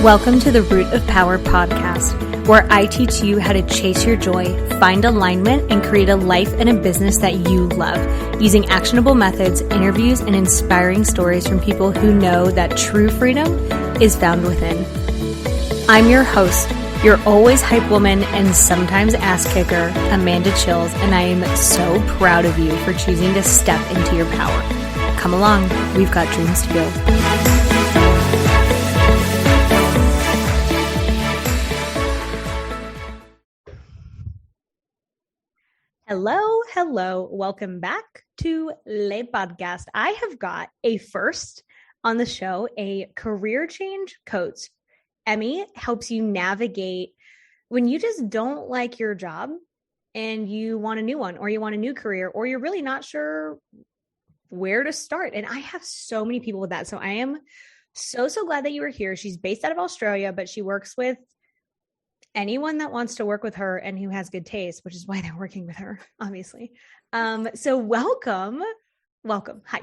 Welcome to the Root of Power podcast, where I teach you how to chase your joy, find alignment, and create a life and a business that you love, using actionable methods, interviews, and inspiring stories from people who know that true freedom is found within. I'm your host, your always hype woman and sometimes ass kicker, Amanda Chills, and I am so proud of you for choosing to step into your power. Come along, we've got dreams to build. Hello. Welcome back to Le Podcast. I have got a first on the show, a career change coach. Emmy helps you navigate when you just don't like your job and you want a new one, or you want a new career, or you're really not sure where to start. And I have so many people with that. So I am so glad that you were here. She's based out of Australia, but she works with anyone that wants to work with her and who has good taste, which is why they're working with her, obviously. So welcome. Hi.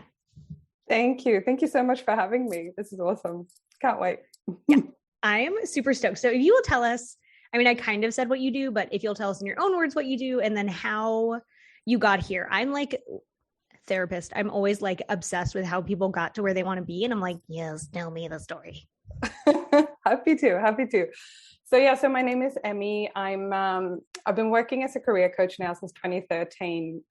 Thank you. Thank you so much for having me. This is awesome. Can't wait. Yeah, I am super stoked. So if you will tell us, I kind of said what you do, but if you'll tell us in your own words what you do and then how you got here. I'm like therapist. I'm always like obsessed with how people got to where they want to be. And I'm like, yes, tell me the story. Happy to. So my name is Emmy. I've been working as a career coach now since 2013.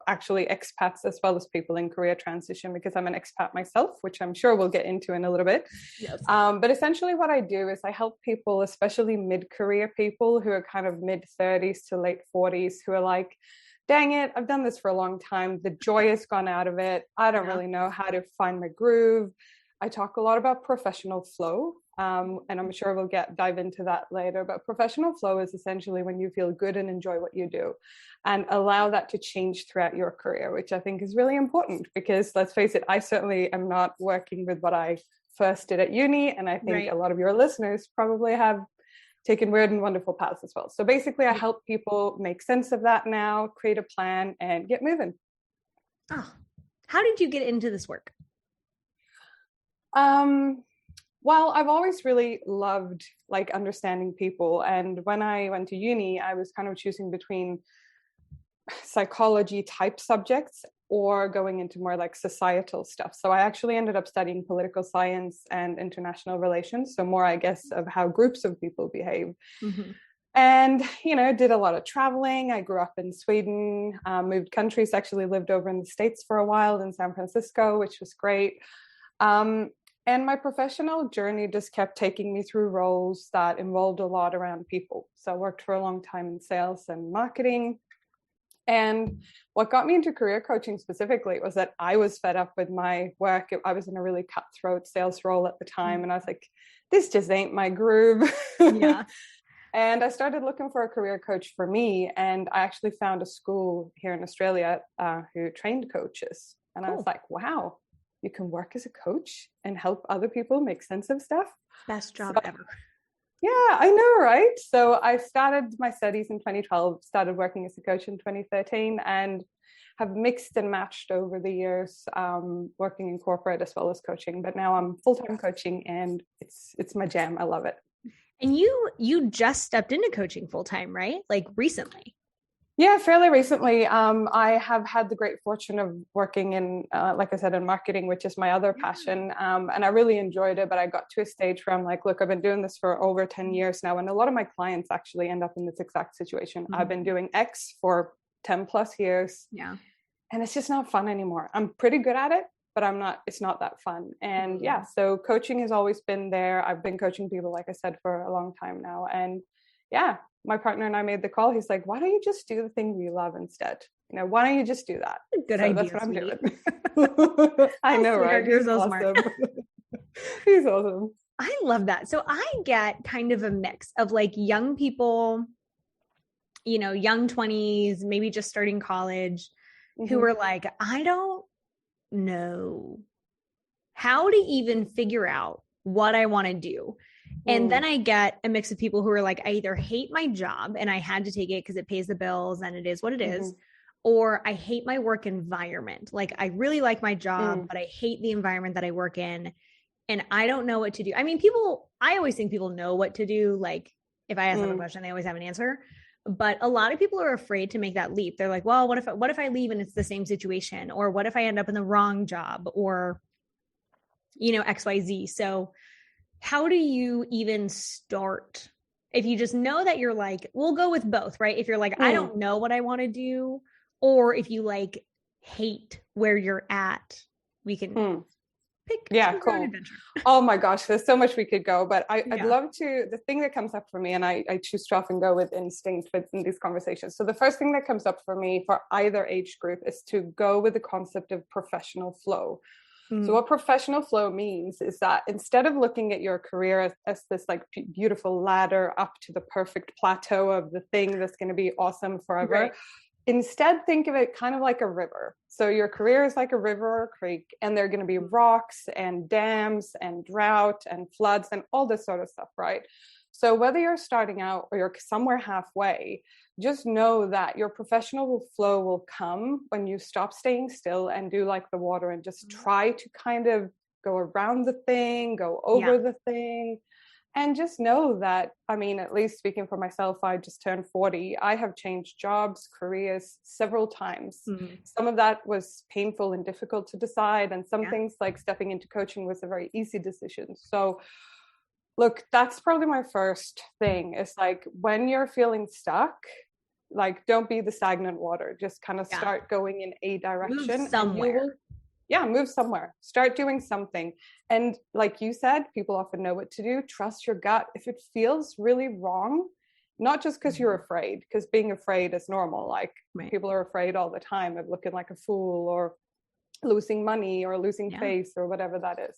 Actually expats as well as people in career transition, because I'm an expat myself, which I'm sure we'll get into in a little bit. Yes. But essentially what I do is I help people, especially mid-career people who are kind of mid-30s to late 40s, who are like, dang it, I've done this for a long time. The joy has gone out of it. I don't really know how to find my groove. I talk a lot about professional flow, and I'm sure we'll dive into that later. But professional flow is essentially when you feel good and enjoy what you do, and allow that to change throughout your career, which I think is really important, because let's face it, I certainly am not working with what I first did at uni. And I think a lot of your listeners probably have taken weird and wonderful paths as well. So basically I help people make sense of that now, create a plan, and get moving. Oh, how did you get into this work? Well, I've always really loved like understanding people. And when I went to uni, I was kind of choosing between psychology type subjects or going into more like societal stuff. So I actually ended up studying political science and international relations. So more, I guess, of how groups of people behave. Mm-hmm. And, did a lot of traveling. I grew up in Sweden, moved countries, actually lived over in the States for a while in San Francisco, which was great. And my professional journey just kept taking me through roles that involved a lot around people. So I worked for a long time in sales and marketing. And what got me into career coaching specifically was that I was fed up with my work. I was in a really cutthroat sales role at the time. And I was like, this just ain't my groove. Yeah. And I started looking for a career coach for me. And I actually found a school here in Australia who trained coaches. And I was like, wow, you can work as a coach and help other people make sense of stuff. Best job ever. Yeah, I know, right? So I started my studies in 2012, started working as a coach in 2013, and have mixed and matched over the years, working in corporate as well as coaching. But now I'm full-time coaching, and it's my jam. I love it. And you just stepped into coaching full-time, right? Like recently? Yeah, fairly recently. I have had the great fortune of working in, like I said, in marketing, which is my other passion. And I really enjoyed it. But I got to a stage where I'm like, look, I've been doing this for over 10 years now. And a lot of my clients actually end up in this exact situation. Mm-hmm. I've been doing X for 10 plus years. Yeah. And it's just not fun anymore. I'm pretty good at it, but it's not that fun. And so coaching has always been there. I've been coaching people, like I said, for a long time now. And my partner and I made the call. He's like, why don't you just do the thing you love instead? Why don't you just do that? Good idea. That's what I'm doing. I know, right? You're so smart. He's awesome. I love that. So I get kind of a mix of like young people, young 20s, maybe just starting college, who are like, I don't know how to even figure out what I want to do. And then I get a mix of people who are like, I either hate my job and I had to take it because it pays the bills and it is what it is, or I hate my work environment. Like I really like my job, but I hate the environment that I work in. and I don't know what to do. I mean, I always think people know what to do. Like if I ask them a question, they always have an answer. But a lot of people are afraid to make that leap. They're like, well, what if I leave and it's the same situation? Or what if I end up in the wrong job? Or, XYZ. So how do you even start? If you just know that you're like, we'll go with both, right? If you're like, I don't know what I want to do, or if you like hate where you're at, we can pick cool. adventure. Oh my gosh, there's so much we could go, but I'd love to. The thing that comes up for me, and I choose to often go with instinct in these conversations. So the first thing that comes up for me for either age group is to go with the concept of professional flow. So what professional flow means is that instead of looking at your career as this like beautiful ladder up to the perfect plateau of the thing that's going to be awesome forever, right. Instead, think of it kind of like a river. So your career is like a river or a creek, and there are going to be rocks and dams and drought and floods and all this sort of stuff, right? So whether you're starting out or you're somewhere halfway, just know that your professional flow will come when you stop staying still and do like the water and just try to kind of go around the thing, go over the thing. And just know that, I mean, at least speaking for myself, I just turned 40. I have changed jobs, careers several times. Some of that was painful and difficult to decide. And some things like stepping into coaching was a very easy decision. So look, that's probably my first thing. Is like when you're feeling stuck, like don't be the stagnant water. Just kind of start going in a direction. Move somewhere. Move somewhere. Start doing something. And like you said, people often know what to do. Trust your gut. If it feels really wrong, not just because you're afraid, because being afraid is normal. Like people are afraid all the time of looking like a fool or losing money or losing face or whatever that is.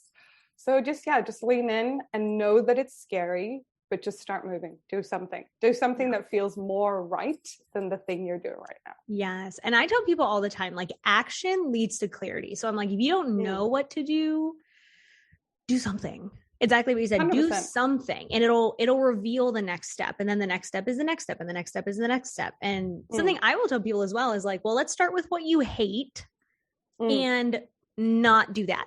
So just lean in and know that it's scary, but just start moving. Do something that feels more right than the thing you're doing right now. Yes. And I tell people all the time, like action leads to clarity. So I'm like, if you don't know what to do something. Exactly what you said. 100%. Do something and it'll reveal the next step. And then the next step is the next step. And the next step is the next step. And something I will tell people as well is like, well, let's start with what you hate and not do that.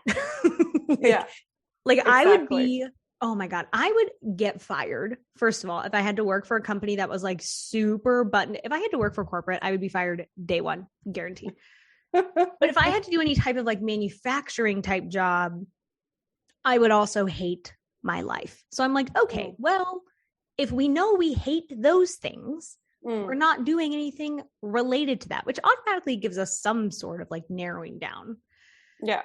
Exactly. I would be, oh my God, I would get fired. First of all, if I had to work for a company that was like super buttoned, if I had to work for corporate, I would be fired day one, guaranteed. But if I had to do any type of like manufacturing type job, I would also hate my life. So I'm like, okay, well, if we know we hate those things, we're not doing anything related to that, which automatically gives us some sort of like narrowing down. Yeah.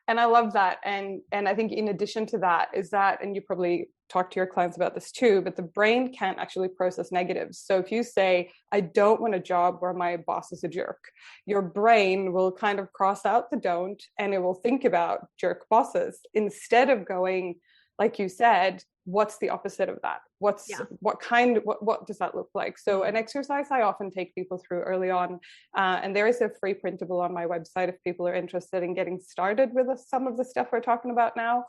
And I love that. And I think in addition to that is that, and you probably talk to your clients about this too, but the brain can't actually process negatives. So if you say, I don't want a job where my boss is a jerk, your brain will kind of cross out the don't, and it will think about jerk bosses instead of going, like you said, what's the opposite of that? What does that look like? So an exercise I often take people through early on, and there is a free printable on my website if people are interested in getting started with some of the stuff we're talking about now.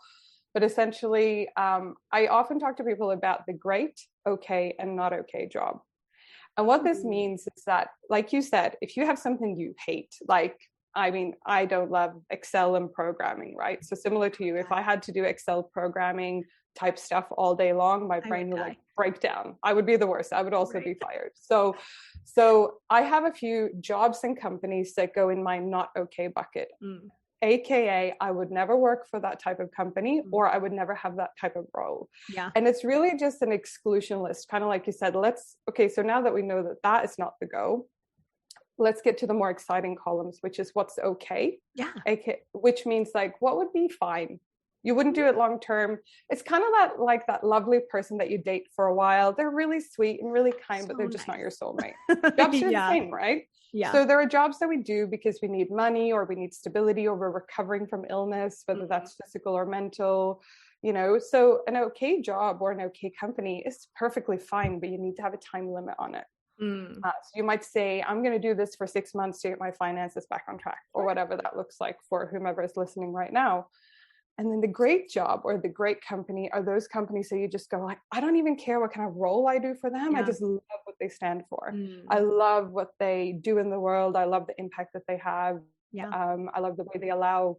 But essentially, I often talk to people about the great, okay, and not okay job. And what this means is that, like you said, if you have something you hate, like, I mean, I don't love Excel and programming, right? So similar to you, if I had to do Excel programming type stuff all day long, my brain would like break down. I would be the worst. I would also be fired. So I have a few jobs and companies that go in my not okay bucket. AKA, I would never work for that type of company, or I would never have that type of role. Yeah. And it's really just an exclusion list, kind of like you said, so now that we know that that is not the go, let's get to the more exciting columns, which is what's okay. Yeah. Which means like, what would be fine? You wouldn't do it long term. It's kind of that lovely person that you date for a while. They're really sweet and really kind, but they're just not your soulmate. Jobs are the same, right? Yeah. So there are jobs that we do because we need money or we need stability or we're recovering from illness, whether that's physical or mental, so an okay job or an okay company is perfectly fine, but you need to have a time limit on it. So you might say, I'm going to do this for 6 months to get my finances back on track, or whatever that looks like for whomever is listening right now. And then the great job or the great company are those companies that you just go like, I don't even care what kind of role I do for them. I just love what they stand for. I love what they do in the world. I love the impact that they have. I love the way they allow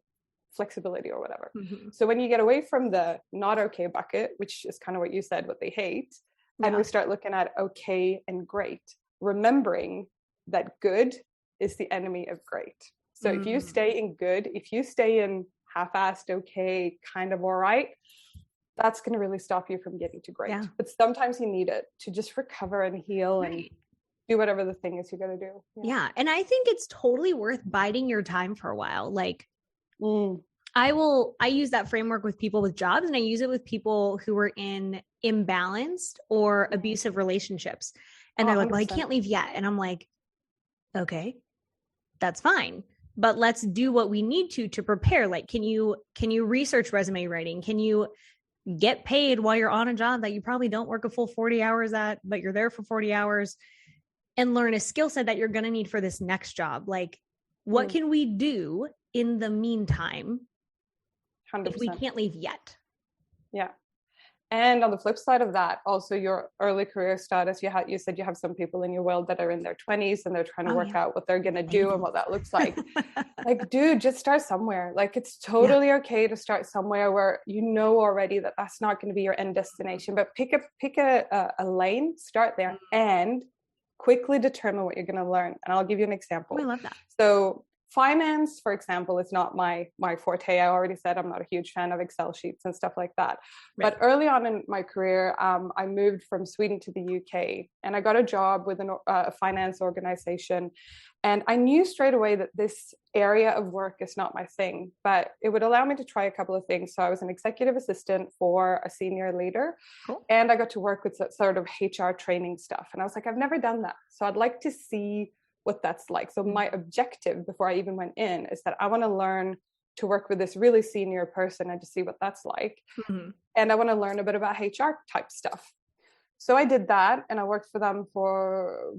flexibility or whatever. Mm-hmm. So when you get away from the not okay bucket, which is kind of what you said, what they hate, and we start looking at okay and great, remembering that good is the enemy of great. So if you stay in good, if you stay in half-assed, okay, kind of all right, that's going to really stop you from getting to great. Yeah. But sometimes you need it to just recover and heal and do whatever the thing is you got to do. Yeah. And I think it's totally worth biding your time for a while. Like I use that framework with people with jobs, and I use it with people who are in imbalanced or abusive relationships. And they're like, well, I can't leave yet. And I'm like, okay, that's fine. But let's do what we need to prepare. Like, can you research resume writing? Can you get paid while you're on a job that you probably don't work a full 40 hours at, but you're there for 40 hours, and learn a skill set that you're going to need for this next job? Like, what can we do in the meantime 100%. if we can't leave yet? Yeah. And on the flip side of that, also your early career status, you said you have some people in your world that are in their 20s and they're trying to work out what they're going to do and what that looks like. Like, dude, just start somewhere. Like, it's totally okay to start somewhere where you know already that that's not going to be your end destination, but pick a lane, start there, and quickly determine what you're going to learn. And I'll give you an example. I love that. So finance, for example, is not my forte. I already said I'm not a huge fan of Excel sheets and stuff like that. Right. But early on in my career, I moved from Sweden to the UK, and I got a job with a finance organization. And I knew straight away that this area of work is not my thing, but it would allow me to try a couple of things. So I was an executive assistant for a senior leader, and I got to work with sort of HR training stuff. And I was like, I've never done that. So I'd like to see what that's like. So my objective before I even went in is that I want to learn to work with this really senior person and to see what that's like. And I want to learn a bit about HR type stuff. So I did that, and I worked for them for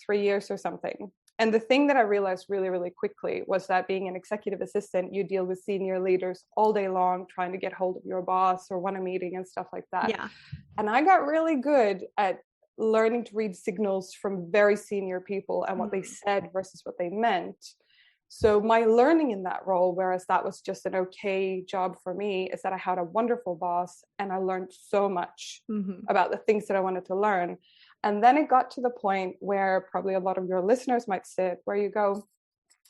3 years or something. And the thing that I realized really, really quickly was that being an executive assistant, you deal with senior leaders all day long, trying to get hold of your boss or want a meeting and stuff like that. Yeah. And I got really good at learning to read signals from very senior people and what they said versus what they meant. So my learning in that role, whereas that was just an okay job for me, is that I had a wonderful boss and I learned so much about the things that I wanted to learn. And then it got to the point where probably a lot of your listeners might sit, where you go,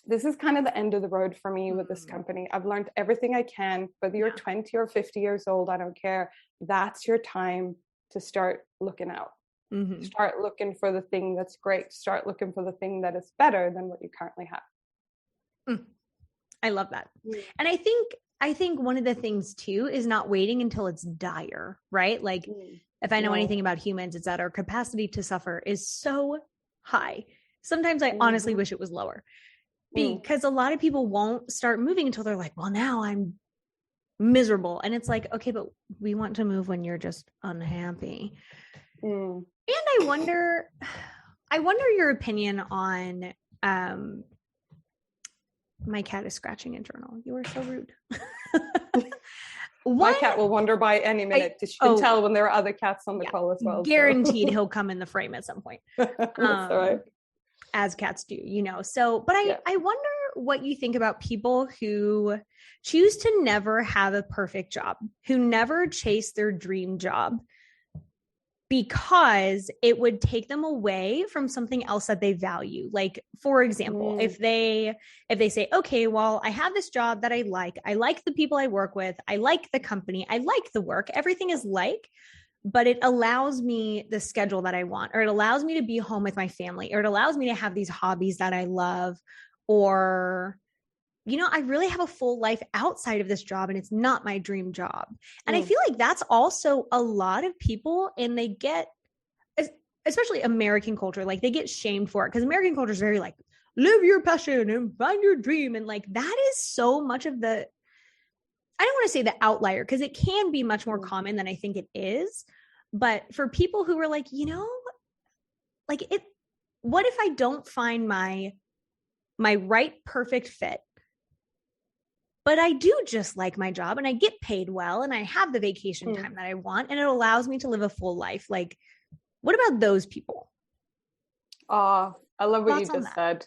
this is kind of the end of the road for me with this company. I've learned everything I can, whether you're 20 or 50 years old, I don't care. That's your time to start looking out. Start looking for the thing that's great. Start looking for the thing that is better than what you currently have. I love that. And I think one of the things too is not waiting until it's dire, right? Like if I know anything about humans, it's that our capacity to suffer is so high. Sometimes I honestly wish it was lower, because a lot of people won't start moving until they're like, well, now I'm miserable. And it's like, okay, but we want to move when you're just unhappy. And I wonder your opinion on, my cat is scratching a journal. You are so rude. My cat will wander by any minute. She can tell when there are other cats on the call as well. Guaranteed he'll come in the frame at some point. That's all right. As cats do, So, but I wonder what you think about people who choose to never have a perfect job, who never chase their dream job, because it would take them away from something else that they value. Like, for example, if they say, okay, well, I have this job that I like the people I work with, I like the company, I like the work, everything is but it allows me the schedule that I want, or it allows me to be home with my family, or it allows me to have these hobbies that I love, or I really have a full life outside of this job and it's not my dream job. And I feel like that's also a lot of people, and they get, especially American culture, like they get shamed for it, because American culture is very like, live your passion and find your dream. And like, that is so much of the, I don't want to say the outlier, because it can be much more common than I think it is. But for people who are like, like what if I don't find my right perfect fit? But I do just like my job, and I get paid well, and I have the vacation time that I want, and it allows me to live a full life. Like, what about those people? I love what you just said.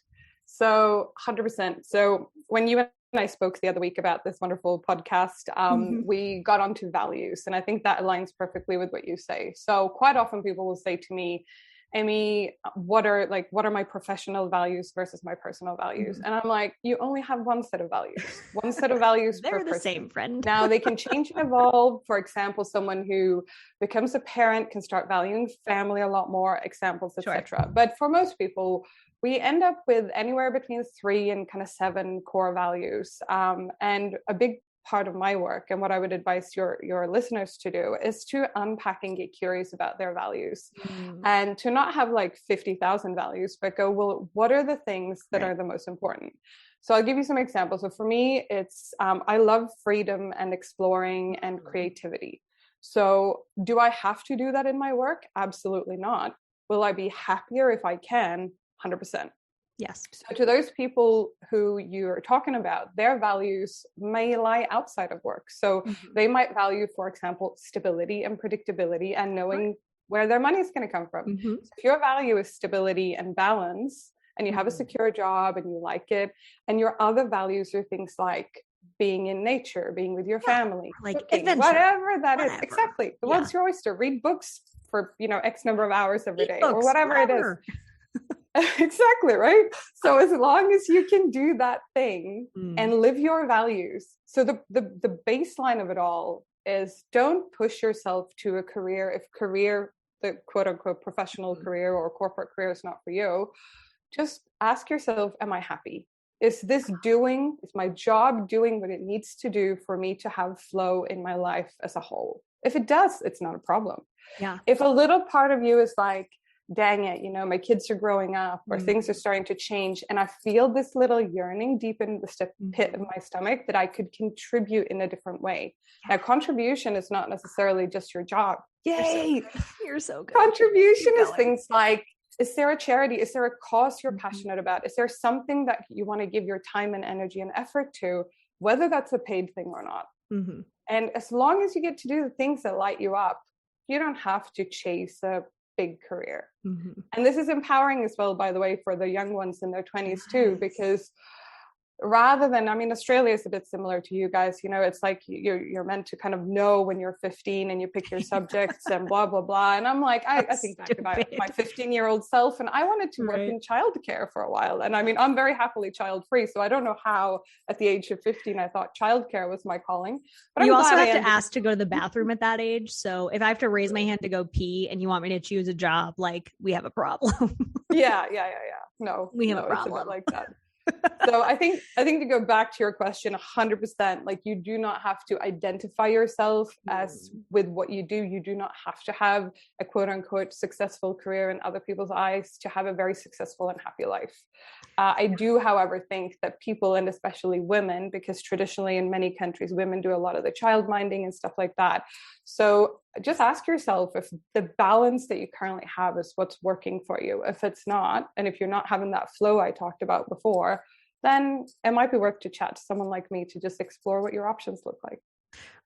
So 100%. So when you and I spoke the other week about this wonderful podcast, we got onto values. And I think that aligns perfectly with what you say. So quite often people will say to me, Emmy, what are my professional values versus my personal values? And I'm like, you only have one set of values They're per the person. same, friend. Now they can change and evolve. For example, someone who becomes a parent can start valuing family a lot more, examples, etc. Sure. But for most people, we end up with anywhere between 3 and kind of 7 core values. And a big part of my work, and what I would advise your listeners to do, is to unpack and get curious about their values, and to not have like 50,000 values, but go, well, what are the things that are the most important? So I'll give you some examples. So for me, it's I love freedom and exploring and creativity. So do I have to do that in my work? Absolutely not. Will I be happier if I can? 100%. Yes. So to those people who you're talking about, their values may lie outside of work. So they might value, for example, stability and predictability and knowing where their money is going to come from. So if your value is stability and balance, and you have a secure job and you like it, and your other values are things like being in nature, being with your family, like cooking, adventure, whatever that is. Exactly. The world's your oyster. Read books for, X number of hours every day, or whatever it is. Exactly, right? So as long as you can do that thing and live your values. So the baseline of it all is, don't push yourself to a career if the quote unquote professional career or corporate career is not for you. Just ask yourself, am I happy? Is my job doing what it needs to do for me to have flow in my life as a whole? If it does, it's not a problem. Yeah. If a little part of you is like, dang it, my kids are growing up, or things are starting to change, and I feel this little yearning deep in the pit of my stomach that I could contribute in a different way. Now, contribution is not necessarily just your job. Yay! You're so good. Contribution is things like, is there a charity? Is there a cause you're passionate about? Is there something that you want to give your time and energy and effort to, whether that's a paid thing or not? And as long as you get to do the things that light you up, you don't have to chase a big career. And this is empowering as well, by the way, for the young ones in their 20s too, because rather than, Australia is a bit similar to you guys, it's like you're meant to kind of know when you're 15 and you pick your subjects and blah, blah, blah. And I'm like, I think back about my 15-year-old self, and I wanted to work in childcare for a while. And I'm very happily child-free. So I don't know how at the age of 15, I thought childcare was my calling. But you also have to ask to go to the bathroom at that age. So if I have to raise my hand to go pee and you want me to choose a job, like, we have a problem. Yeah. No, we have a problem. It's a bit like that. So I think to go back to your question, 100%, like, you do not have to identify yourself as with what you do. You do not have to have a quote unquote successful career in other people's eyes to have a very successful and happy life. I do, however, think that people, and especially women, because traditionally in many countries, women do a lot of the child minding and stuff like that. So just ask yourself if the balance that you currently have is what's working for you. If it's not, and if you're not having that flow I talked about before, then it might be worth to chat to someone like me to just explore what your options look like.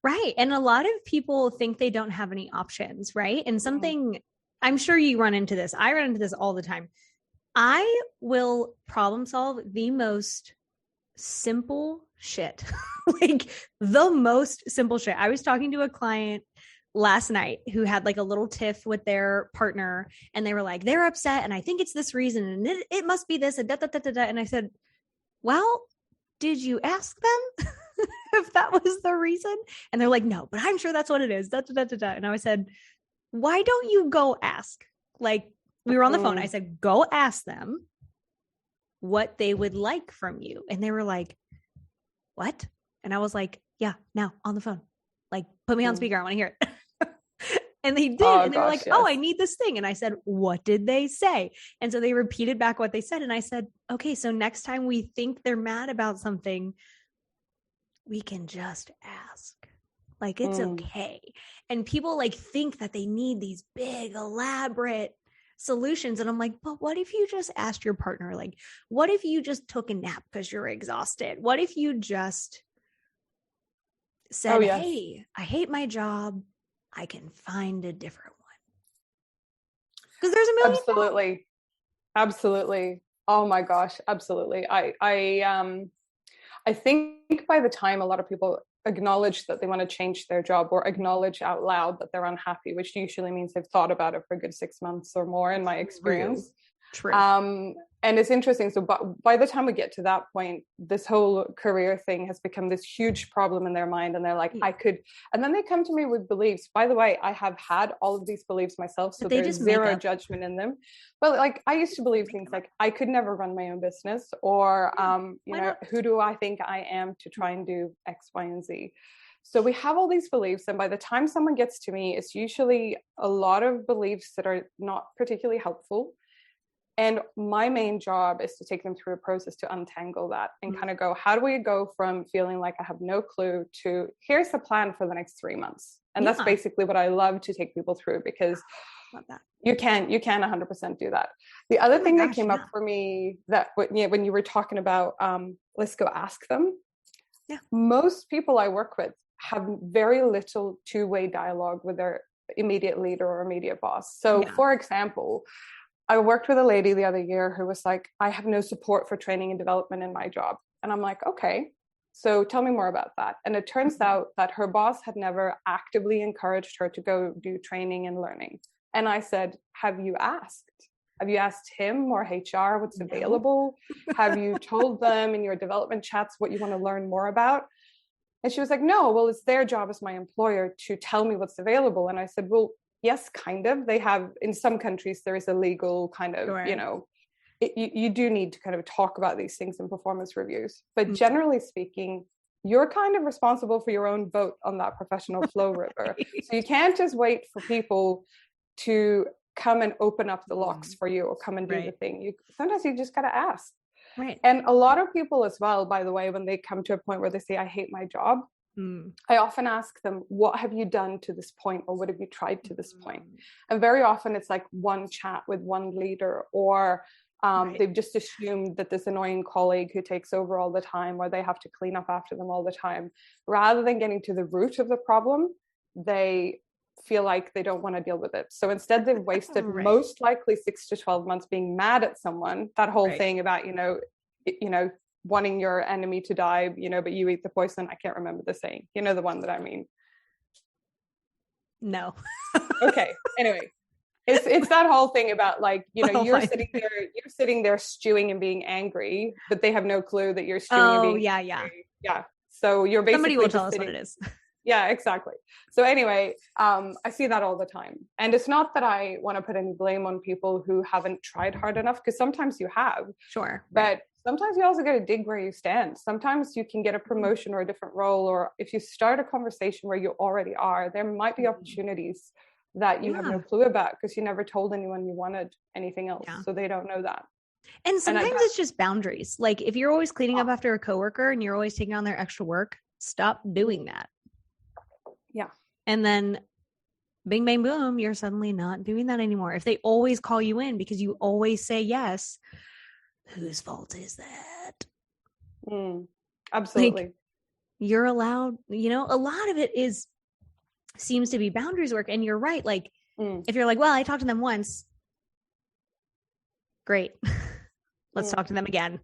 Right. And a lot of people think they don't have any options, right? And something, I'm sure you run into this. I run into this all the time. I will problem solve the most simple shit, like the most simple shit. I was talking to a client last night who had like a little tiff with their partner, and they were like, they're upset, and I think it's this reason, and it must be this, and da, da, da, da, da. And I said, well, did you ask them if that was the reason? And they're like, no, but I'm sure that's what it is. Da, da, da, da, da. And I said, why don't you go ask? Like, we were on the phone. I said, go ask them what they would like from you. And they were like, what? And I was like, yeah, now on the phone. Like, put me on speaker. I want to hear it. And they did. And they were like, oh, I need this thing. And I said, what did they say? And so they repeated back what they said. And I said, okay, so next time we think they're mad about something, we can just ask. Like, it's okay. And people like think that they need these big, elaborate solutions. And I'm like, but what if you just asked your partner? Like, what if you just took a nap because you're exhausted? What if you just said, hey, I hate my job. I can find a different one. Because there's a million. Absolutely. Oh my gosh. Absolutely. I think by the time a lot of people acknowledge that they want to change their job or acknowledge out loud that they're unhappy, which usually means they've thought about it for a good 6 months or more in my experience. True. And it's interesting. So by the time we get to that point, this whole career thing has become this huge problem in their mind. And they're like, I could, and then they come to me with beliefs. By the way, I have had all of these beliefs myself. So there's zero judgment in them. But like, I used to believe things like I could never run my own business, or, you know, who do I think I am to try and do X, Y, and Z? So we have all these beliefs. And by the time someone gets to me, it's usually a lot of beliefs that are not particularly helpful. And my main job is to take them through a process to untangle that and kind of go, how do we go from feeling like I have no clue to here's the plan for the next 3 months? And that's basically what I love to take people through, because you can 100% do that. The other thing that came up for me that when you were talking about, let's go ask them. Yeah. Most people I work with have very little two-way dialogue with their immediate leader or immediate boss. So for example, I worked with a lady the other year who was like, I have no support for training and development in my job. And I'm like, okay, so tell me more about that. And it turns out that her boss had never actively encouraged her to go do training and learning. And I said, have you asked? Have you asked him or HR what's available? Have you told them in your development chats what you want to learn more about? And she was like, no, well, it's their job as my employer to tell me what's available. And I said, well, yes, kind of. They have, in some countries, there is a legal kind of, you know, you do need to kind of talk about these things in performance reviews. But generally speaking, you're kind of responsible for your own boat on that professional flow river. So you can't just wait for people to come and open up the locks for you or come and do the thing. Sometimes you just got to ask. Right. And a lot of people as well, by the way, when they come to a point where they say, I hate my job, I often ask them, what have you done to this point? Or what have you tried to this point? And very often it's like one chat with one leader, or they've just assumed that this annoying colleague who takes over all the time, or they have to clean up after them all the time. Rather than getting to the root of the problem, they feel like they don't want to deal with it. So instead they've wasted most likely 6 to 12 months being mad at someone. That whole thing about, you know, wanting your enemy to die, you know, but you eat the poison. I can't remember the saying. You know the one that I mean? No. Okay. Anyway, it's that whole thing about like, you know, you're sitting there stewing and being angry, but they have no clue that you're stewing and being angry. Yeah. So you're basically somebody will tell us what it is. Yeah, exactly. So anyway, I see that all the time. And it's not that I want to put any blame on people who haven't tried hard enough, because sometimes you have. Sure. But sometimes you also got to dig where you stand. Sometimes you can get a promotion or a different role, or if you start a conversation where you already are, there might be opportunities that you have no clue about because you never told anyone you wanted anything else. So they don't know that. And sometimes it's just boundaries. Like if you're always cleaning up after a coworker and you're always taking on their extra work, stop doing that. Yeah. And then bing, bang, boom, you're suddenly not doing that anymore. If they always call you in because you always say yes, whose fault is that? Absolutely. Like, you're allowed, you know, a lot of it seems to be boundaries work. And you're right. Like if you're like, well, I talked to them once. Great. Let's talk to them again.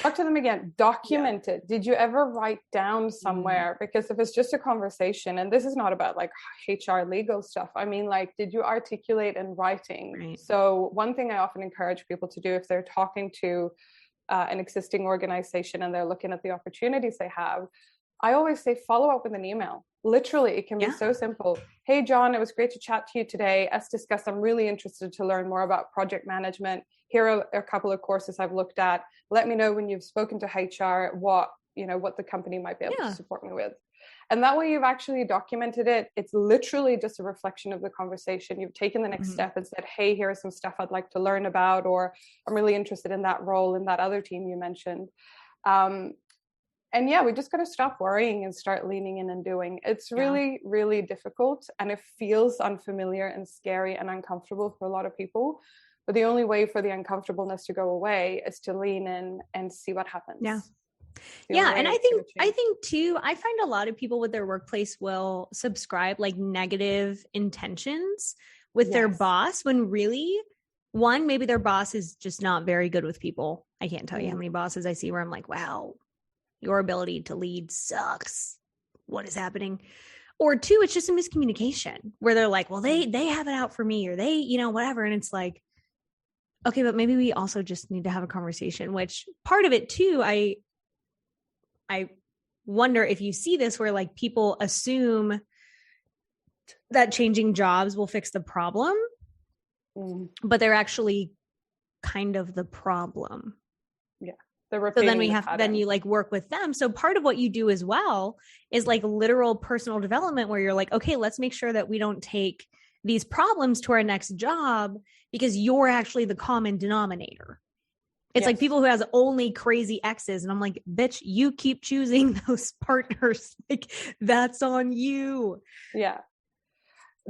Talk to them again. Document it. Did you ever write down somewhere? Because if it's just a conversation, and this is not about like HR legal stuff. I mean, like, did you articulate in writing? Right. So one thing I often encourage people to do if they're talking to an existing organization and they're looking at the opportunities they have, I always say, follow up with an email. Literally, it can be so simple. Hey, John, it was great to chat to you today. As discussed, I'm really interested to learn more about project management. Here are a couple of courses I've looked at. Let me know when you've spoken to HR, what the company might be able to support me with. And that way you've actually documented it. It's literally just a reflection of the conversation. You've taken the next step and said, hey, here's some stuff I'd like to learn about, or I'm really interested in that role in that other team you mentioned. And yeah, we just got to stop worrying and start leaning in and doing. It's really, really difficult. And it feels unfamiliar and scary and uncomfortable for a lot of people. But the only way for the uncomfortableness to go away is to lean in and see what happens. Yeah. Yeah. And I think too, I find a lot of people with their workplace will subscribe like negative intentions with their boss when really, one, maybe their boss is just not very good with people. I can't tell you how many bosses I see where I'm like, wow, your ability to lead sucks. What is happening? Or two, it's just a miscommunication where they're like, well, they have it out for me, or they, whatever. And it's like, okay, but maybe we also just need to have a conversation, which part of it too, I wonder if you see this where like people assume that changing jobs will fix the problem, but they're actually kind of the problem. Yeah. So then you like work with them. So part of what you do as well is like literal personal development where you're like, okay, let's make sure that we don't take these problems to our next job because you're actually the common denominator. It's like people who has only crazy exes. And I'm like, bitch, you keep choosing those partners. Like that's on you. Yeah.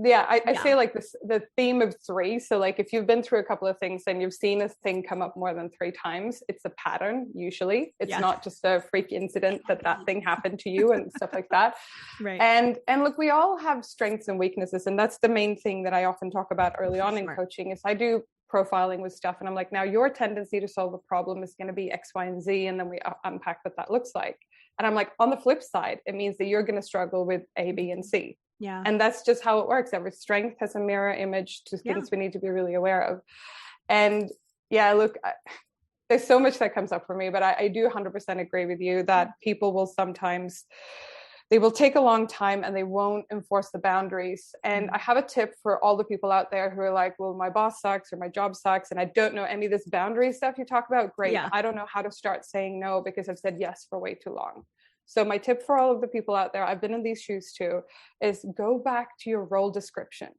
Yeah. I say like this, the theme of three. So like if you've been through a couple of things and you've seen a thing come up more than 3 times, it's a pattern. Usually it's not just a freak incident that thing happened to you and stuff like that. Right. And look, we all have strengths and weaknesses. And that's the main thing that I often talk about early on in coaching is I do profiling with stuff. And I'm like, now your tendency to solve a problem is going to be X, Y, and Z. And then we unpack what that looks like. And I'm like, on the flip side, it means that you're going to struggle with A, B, and C. Yeah. And that's just how it works. Every strength has a mirror image to things we need to be really aware of. And look, there's so much that comes up for me, but I do 100% agree with you that people will sometimes, they will take a long time and they won't enforce the boundaries. And I have a tip for all the people out there who are like, well, my boss sucks or my job sucks. And I don't know any of this boundary stuff you talk about. Great. Yeah. I don't know how to start saying no because I've said yes for way too long. So my tip for all of the people out there, I've been in these shoes too, is go back to your role description.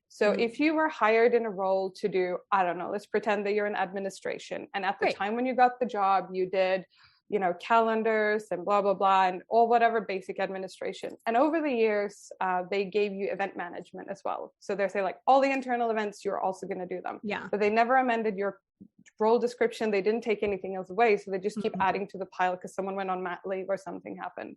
So if you were hired in a role to do, I don't know, let's pretend that you're in administration. And at the time when you got the job, you did, calendars and blah, blah, blah, and all whatever basic administration. And over the years, they gave you event management as well. So they say like all the internal events, you're also going to do them. Yeah. But they never amended your role description. They didn't take anything else away. So they just keep adding to the pile because someone went on mat leave or something happened.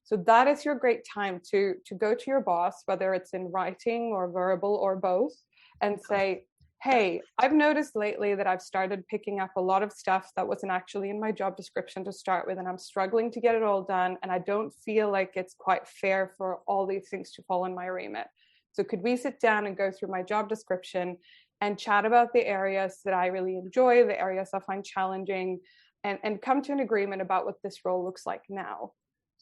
So that is your great time to go to your boss, whether it's in writing or verbal or both, and say, hey, I've noticed lately that I've started picking up a lot of stuff that wasn't actually in my job description to start with, and I'm struggling to get it all done. And I don't feel like it's quite fair for all these things to fall in my remit. So could we sit down and go through my job description and chat about the areas that I really enjoy, the areas I find challenging, and come to an agreement about what this role looks like now.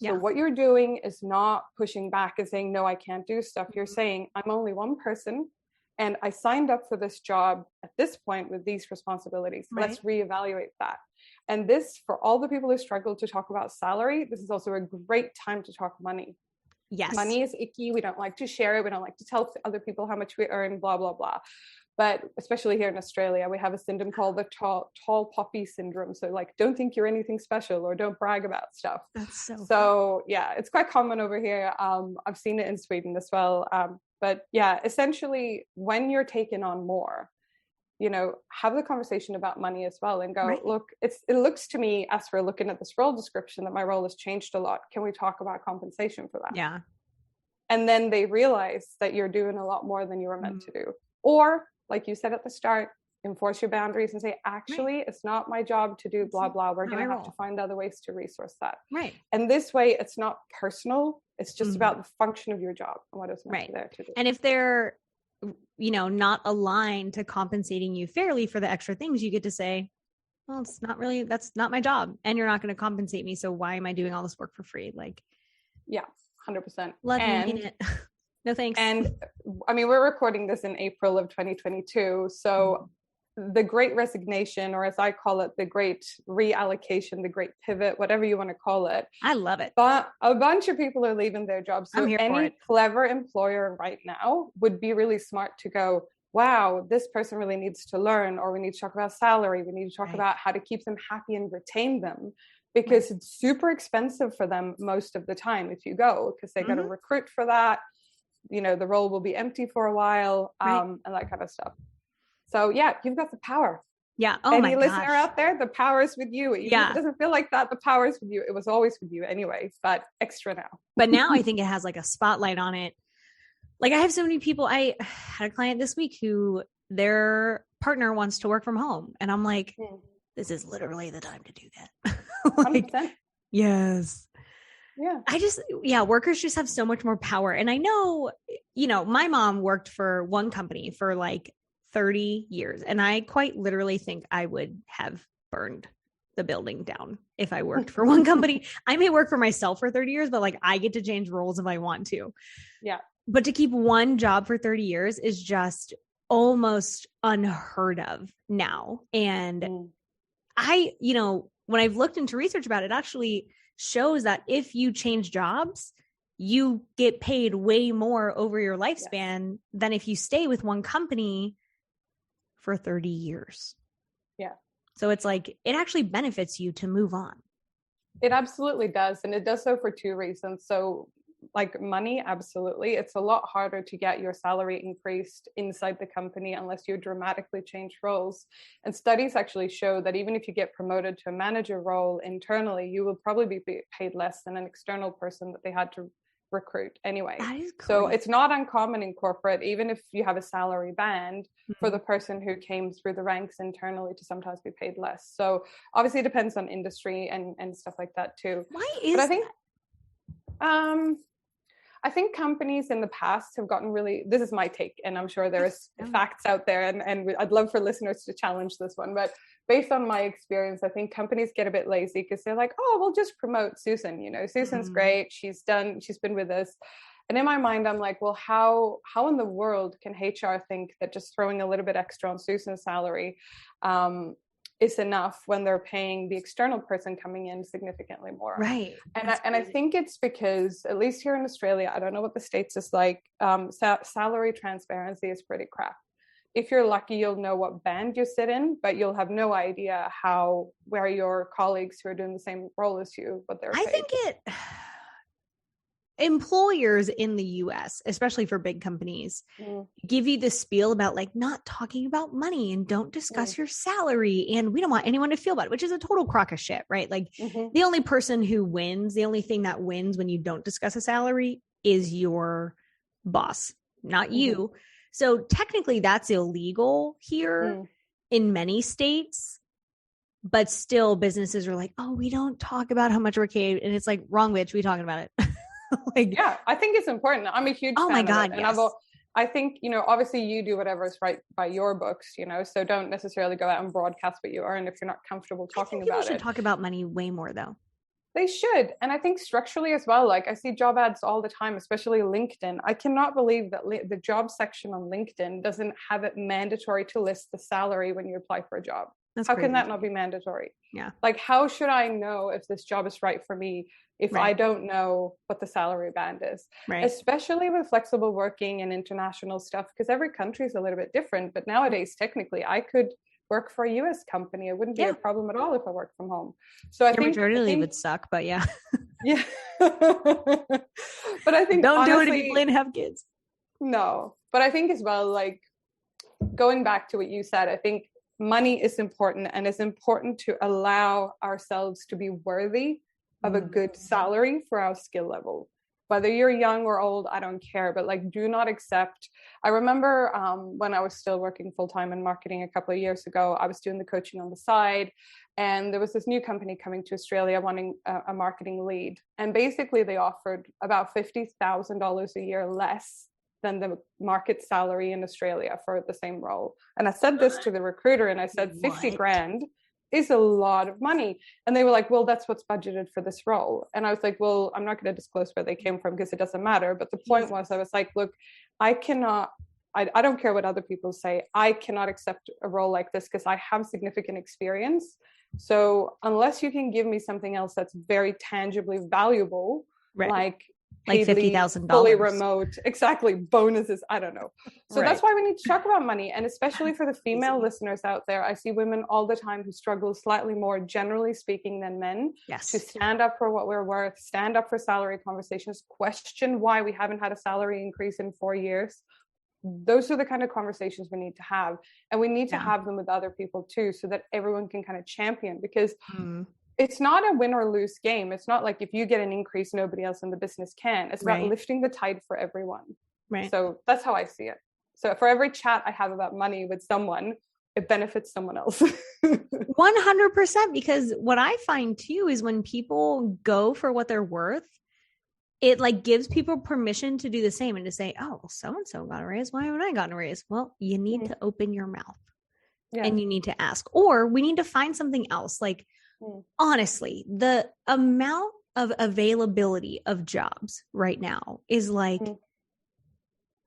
So what you're doing is not pushing back and saying, no, I can't do stuff. You're saying, I'm only one person and I signed up for this job at this point with these responsibilities. Right. Let's reevaluate that. And this, for all the people who struggle to talk about salary, this is also a great time to talk money. Yes. Money is icky. We don't like to share it. We don't like to tell other people how much we earn, blah, blah, blah. But especially here in Australia, we have a syndrome called the tall poppy syndrome. So like, don't think you're anything special or don't brag about stuff. That's so cool. Yeah, it's quite common over here. I've seen it in Sweden as well. But yeah, essentially when you're taking on more, have the conversation about money as well and go, look, it looks to me as we're looking at this role description that my role has changed a lot. Can we talk about compensation for that? Yeah. And then they realize that you're doing a lot more than you were meant to do. Or like you said at the start, enforce your boundaries and say, actually, it's not my job to do blah, blah. We're going to have to find other ways to resource that. Right. And this way, it's not personal. It's just about the function of your job and what it's meant there to do. And if they're, not aligned to compensating you fairly for the extra things, you get to say, well, it's not really, that's not my job. And you're not going to compensate me. So why am I doing all this work for free? Like, yeah, 100%. Let me in it. No, thanks. And I mean, we're recording this in April of 2022. So the great resignation, or as I call it, the great reallocation, the great pivot, whatever you want to call it. I love it. But a bunch of people are leaving their jobs. So any clever employer right now would be really smart to go, wow, this person really needs to learn, or we need to talk about salary. We need to talk about how to keep them happy and retain them. Because it's super expensive for them most of the time if you go, because they got to recruit for that. The role will be empty for a while, and that kind of stuff. So yeah, you've got the power. Yeah. Oh, any listener out there, the power is with you. Even if it doesn't feel like that, the power is with you. It was always with you anyway, but extra now. But now I think it has like a spotlight on it. Like I have so many people. I had a client this week who their partner wants to work from home. And I'm like, this is literally the time to do that. Like, 100%. Yes. Yeah. Workers just have so much more power. And I know, my mom worked for one company for like 30 years. And I quite literally think I would have burned the building down if I worked for one company. I may work for myself for 30 years, but like I get to change roles if I want to. Yeah. But to keep one job for 30 years is just almost unheard of now. And when I've looked into research about it, actually shows that if you change jobs, you get paid way more over your lifespan than if you stay with one company for 30 years. Yeah. So it's like, it actually benefits you to move on. It absolutely does. And it does so for two reasons. So like money, absolutely. It's a lot harder to get your salary increased inside the company unless you dramatically change roles. And studies actually show that even if you get promoted to a manager role internally, you will probably be paid less than an external person that they had to recruit anyway. That is crazy. So it's not uncommon in corporate, even if you have a salary band, for the person who came through the ranks internally to sometimes be paid less. So obviously it depends on industry and stuff like that too. Why is but I think I think companies in the past have gotten really, this is my take, and I'm sure there's facts out there, and I'd love for listeners to challenge this one. But based on my experience, I think companies get a bit lazy because they're like, oh, we'll just promote Susan. Susan's great. She's been with us. And in my mind, I'm like, well, how in the world can HR think that just throwing a little bit extra on Susan's salary is enough when they're paying the external person coming in significantly more? Right. And I think it's because, at least here in Australia, I don't know what the States is like, salary transparency is pretty crap. If you're lucky, you'll know what band you sit in, but you'll have no idea where your colleagues who are doing the same role as you, what they're paid. I think employers in the US, especially for big companies, give you the spiel about like not talking about money and don't discuss your salary. And we don't want anyone to feel bad, which is a total crock of shit, right? Like the only person who wins, the only thing that wins when you don't discuss a salary is your boss, not you. So technically that's illegal here in many states. But still businesses are like, oh, we don't talk about how much we're paid. And it's like, wrong, bitch, we talking about it. Yeah, I think it's important. I'm a huge fan my God, of it. And I think, obviously you do whatever is right by your books, so don't necessarily go out and broadcast what you earn if you're not comfortable talking about it. People should talk about money way more though. They should. And I think structurally as well, like I see job ads all the time, especially LinkedIn. I cannot believe that the job section on LinkedIn doesn't have it mandatory to list the salary when you apply for a job. How can that not be mandatory? Yeah. Like, how should I know if this job is right for me if I don't know what the salary band is? Right. Especially with flexible working and international stuff, because every country is a little bit different. But nowadays, technically, I could work for a US company. It wouldn't be a problem at all if I worked from home. So I think maternity leave would suck, but yeah. Yeah. But I think don't do it if you plan to have kids. No. But I think as well, like going back to what you said, I think money is important, and it's important to allow ourselves to be worthy of a good salary for our skill level. Whether you're young or old, I don't care, but like, do not accept. I remember when I was still working full-time in marketing a couple of years ago, I was doing the coaching on the side, and there was this new company coming to Australia wanting a marketing lead. And basically they offered about $50,000 a year less than the market salary in Australia for the same role. And I said this to the recruiter, and I said, 50 grand is a lot of money. And they were like, well, that's what's budgeted for this role. And I was like, well, I'm not going to disclose where they came from because it doesn't matter. But the point was, I was like, look, I don't care what other people say. I cannot accept a role like this because I have significant experience. So unless you can give me something else that's very tangibly valuable, like $50,000 fully remote, exactly, bonuses, I don't know. So that's why we need to talk about money. And especially for the female listeners out there, I see women all the time who struggle slightly more, generally speaking, than men, to stand up for what we're worth, stand up for salary conversations, question why we haven't had a salary increase in 4 years. Those are the kind of conversations we need to have, and we need to have them with other people too, so that everyone can kind of champion, because it's not a win or lose game. It's not like if you get an increase, nobody else in the business can. It's about lifting the tide for everyone. Right. So that's how I see it. So for every chat I have about money with someone, it benefits someone else. 100%. Because what I find too is when people go for what they're worth, it like gives people permission to do the same and to say, oh, well, so-and-so got a raise. Why haven't I gotten a raise? Well, you need to open your mouth and you need to ask, or we need to find something else. Like, honestly, the amount of availability of jobs right now is like,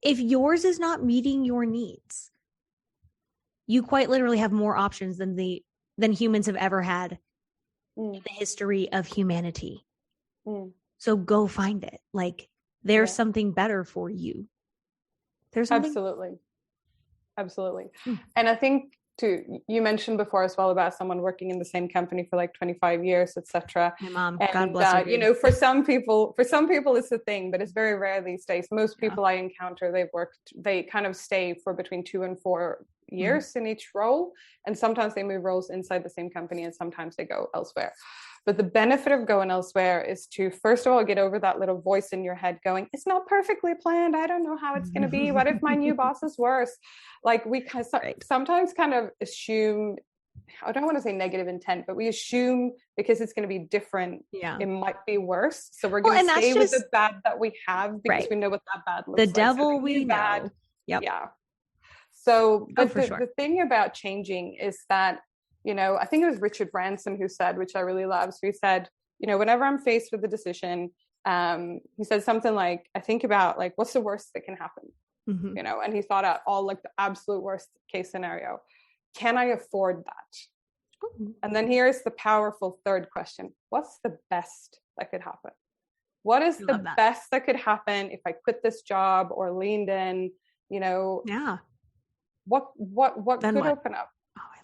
if yours is not meeting your needs, you quite literally have more options than humans have ever had in the history of humanity. So go find it. Like, there's something better for you. There's something. Absolutely. And I think too, you mentioned before as well about someone working in the same company for like 25 years, etc. My mom, and, God bless her. You know, for some people it's a thing, but it's very rare these days. Most people I encounter, they kind of stay for between 2 and 4 years in each role. And sometimes they move roles inside the same company and sometimes they go elsewhere. But the benefit of going elsewhere is to, first of all, get over that little voice in your head going, it's not perfectly planned. I don't know how it's going to be. What if my new boss is worse? Like, we sometimes kind of assume, I don't want to say negative intent, but we assume because it's going to be different, it might be worse. So we're going to stay with the bad that we have because we know what that bad looks like. The devil we know. Yeah. So, but the thing about changing is that, you know, I think it was Richard Branson who said, which I really love. So he said, you know, whenever I'm faced with a decision, he said something like, I think about like, what's the worst that can happen? You know, and he thought out all like the absolute worst case scenario. Can I afford that? And then here's the powerful third question. What's the best that could happen? What is the best that could happen if I quit this job or leaned in, you know? What could open up?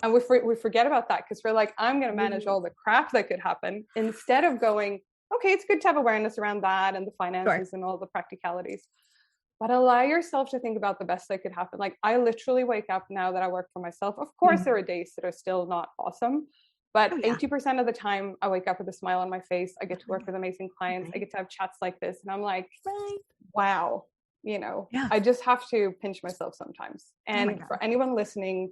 And we forget about that because we're like, I'm going to manage all the crap that could happen instead of going, okay, it's good to have awareness around that and the finances and all the practicalities. But allow yourself to think about the best that could happen. Like, I literally wake up now that I work for myself. Of course, there are days that are still not awesome, but 80% of the time I wake up with a smile on my face. I get to work with amazing clients. I get to have chats like this. And I'm like, wow, you know, I just have to pinch myself sometimes. And for anyone listening,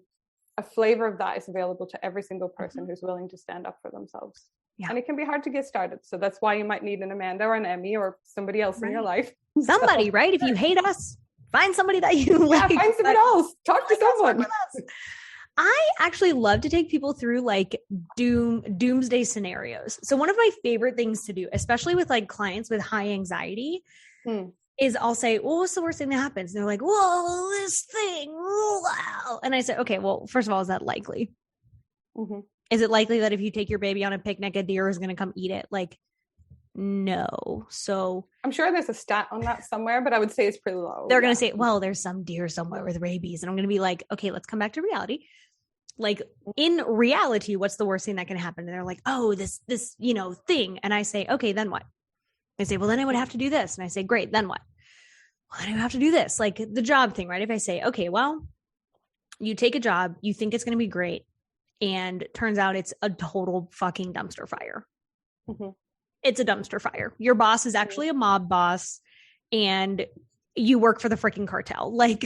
a flavor of that is available to every single person who's willing to stand up for themselves. And it can be hard to get started. So that's why you might need an Amanda or an Emmy or somebody else in your life. Somebody, right? If you hate us, find somebody that you like. Find someone else. Talk to someone. I actually love to take people through like doomsday scenarios. So one of my favorite things to do, especially with like clients with high anxiety, is I'll say, well, what's the worst thing that happens? And they're like, whoa, this thing. Wow. And I say, okay, well, first of all, is that likely? Is it likely that if you take your baby on a picnic, a deer is going to come eat it? Like, no. So I'm sure there's a stat on that somewhere, but I would say it's pretty low. They're going to say, well, there's some deer somewhere with rabies. And I'm going to be like, okay, let's come back to reality. Like, in reality, what's the worst thing that can happen? And they're like, oh, this, you know, thing. And I say, okay, then what? They say, well, then I would have to do this. And I say, great, then what? Well, then I would have to do this. Like the job thing, right? If I say, okay, well, you take a job, you think it's going to be great. And turns out it's a total fucking dumpster fire. It's a dumpster fire. Your boss is actually a mob boss and you work for the freaking cartel. Like,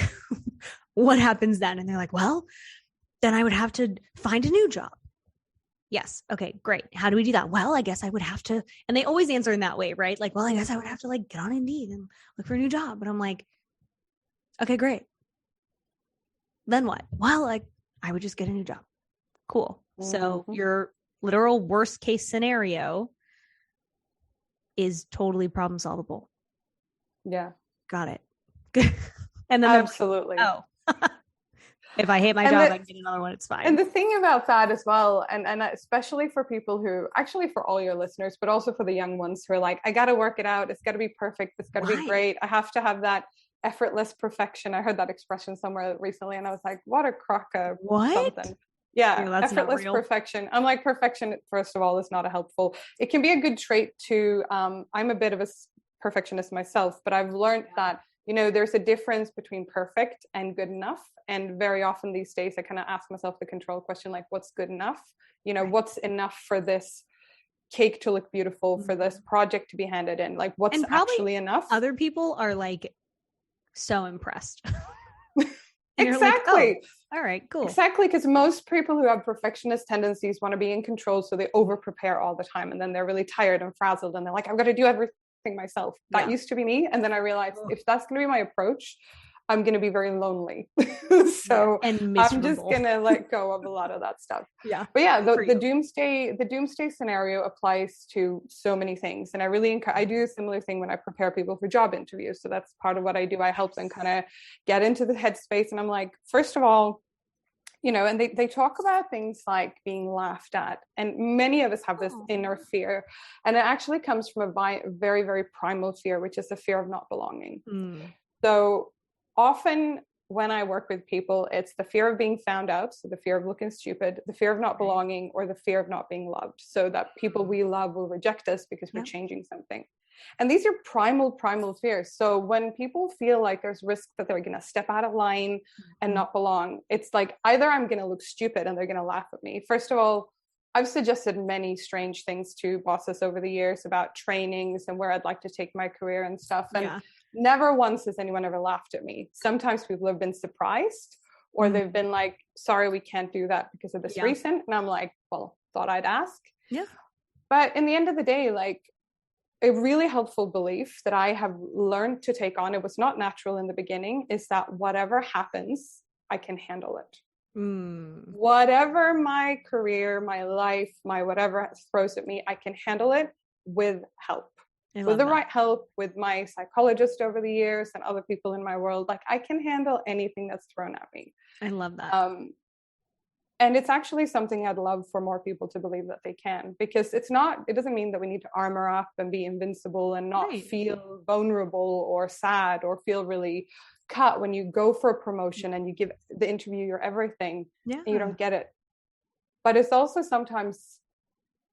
what happens then? And they're like, well, then I would have to find a new job. Yes. Okay, great. How do we do that? Well, I guess I would have to, and they always answer in that way, right? Like, well, I guess I would have to like get on Indeed and look for a new job. But I'm like, okay, great. Then what? Well, like, I would just get a new job. Cool. So your literal worst case scenario is totally problem solvable. Yeah. Got it. And then absolutely. Like, oh, if I hate my job, I can get another one. It's fine. And the thing about that as well, and especially for people who, actually for all your listeners, but also for the young ones who are like, I got to work it out. It's got to be perfect. It's got to be great. I have to have that effortless perfection. I heard that expression somewhere recently and I was like, what a crock of something. Yeah, effortless perfection. I'm like, perfection, first of all, is not a helpful. It can be a good trait to, I'm a bit of a perfectionist myself, but I've learned that, you know, there's a difference between perfect and good enough. And very often these days, I kind of ask myself the control question, like, what's good enough? You know, what's enough for this cake to look beautiful, for this project to be handed in? Like, what's actually enough? Other people are like so impressed. Exactly. Like, oh, All right, cool. Exactly, because most people who have perfectionist tendencies want to be in control, so they over prepare all the time, and then they're really tired and frazzled, and they're like, I've got to do everything myself. That used to be me, and then I realized if that's going to be my approach, I'm going to be very lonely. So and I'm just going to let go of a lot of that stuff. But yeah, the doomsday scenario applies to so many things. And I do a similar thing when I prepare people for job interviews. So that's part of what I do. I help them kind of get into the headspace. And I'm like, first of all, and they talk about things like being laughed at. And many of us have this inner fear. And it actually comes from a very, very primal fear, which is the fear of not belonging. So often when I work with people, it's the fear of being found out, so the fear of looking stupid, the fear of not belonging, or the fear of not being loved, so that people we love will reject us because we're changing something. And these are primal fears. So when people feel like there's risk that they're going to step out of line and not belong, it's like either I'm going to look stupid and they're going to laugh at me. First of all, I've suggested many strange things to bosses over the years about trainings and where I'd like to take my career and stuff. And never once has anyone ever laughed at me. Sometimes people have been surprised, or they've been like, sorry, we can't do that because of this reason. And I'm like, well, thought I'd ask. But in the end of the day, like, a really helpful belief that I have learned to take on, it was not natural in the beginning, is that whatever happens, I can handle it. Whatever my career, my life, my whatever throws at me, I can handle it with help. With the right help, with my psychologist over the years and other people in my world. Like, I can handle anything that's thrown at me. I love that. And it's actually something I'd love for more people to believe that they can, because it doesn't mean that we need to armor up and be invincible and not feel vulnerable or sad or feel really cut when you go for a promotion and you give the interview your everything and you don't get it. But it's also sometimes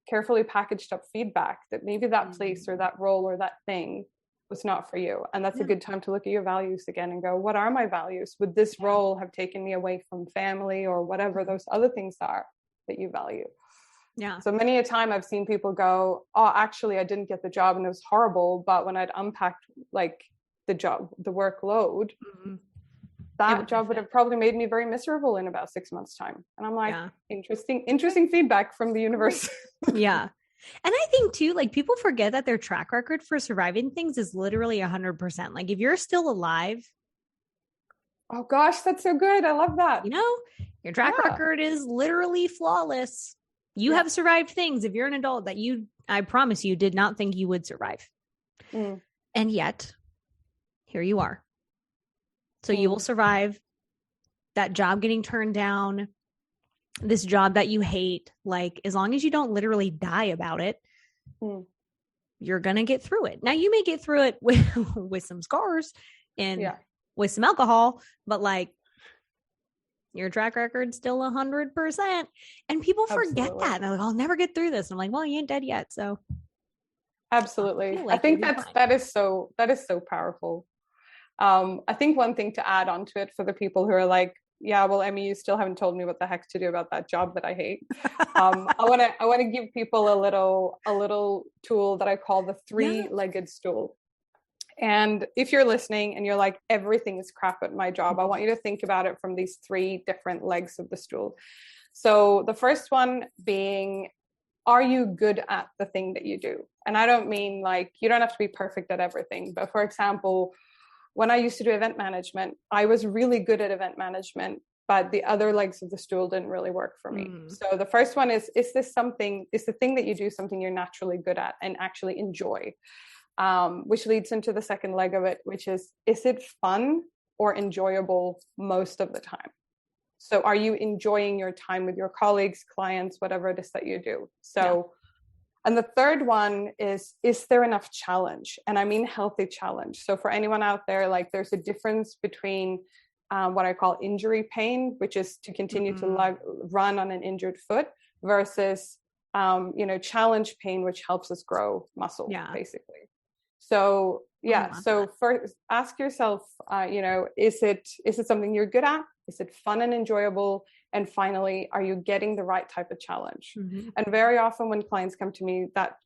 carefully packaged up feedback that maybe that place or that role or that thing was not for you. And that's a good time to look at your values again and go, what are my values? Would this role have taken me away from family or whatever those other things are that you value? So many a time I've seen people go, oh, actually, I didn't get the job and it was horrible. But when I'd unpacked like the workload, that job would have probably made me very miserable in about 6 months' time. And I'm like, interesting feedback from the universe. And I think too, like, people forget that their track record for surviving things is literally 100%. Like, if you're still alive. Oh gosh, that's so good. I love that. Your track record is literally flawless. You have survived things. If you're an adult that I promise you, did not think you would survive. And yet, here you are. So you will survive that job getting turned down, this job that you hate. Like, as long as you don't literally die about it, you're going to get through it. Now, you may get through it with some scars and with some alcohol, but like, your track record's still 100%. And people forget that. They're like, I'll never get through this. And I'm like, well, you ain't dead yet. So. Absolutely. I think that is so powerful. I think one thing to add on to it for the people who are like, yeah, well, Emmy, you still haven't told me what the heck to do about that job that I hate. I want to give people a little tool that I call the three-legged stool. And if you're listening and you're like, everything is crap at my job, I want you to think about it from these three different legs of the stool. So the first one being, are you good at the thing that you do? And I don't mean like, you don't have to be perfect at everything. But for example, when I used to do event management, I was really good at event management, but the other legs of the stool didn't really work for me. So the first one is the thing that you do something you're naturally good at and actually enjoy? Which leads into the second leg of it, which is it fun or enjoyable most of the time? So are you enjoying your time with your colleagues, clients, whatever it is that you do? So, and the third one is there enough challenge? And I mean healthy challenge. So for anyone out there, like, there's a difference between what I call injury pain, which is to continue to run on an injured foot, versus challenge pain, which helps us grow muscle, basically. So first ask yourself, is it something you're good at? Is it fun and enjoyable? And finally, are you getting the right type of challenge? And very often when clients come to me, that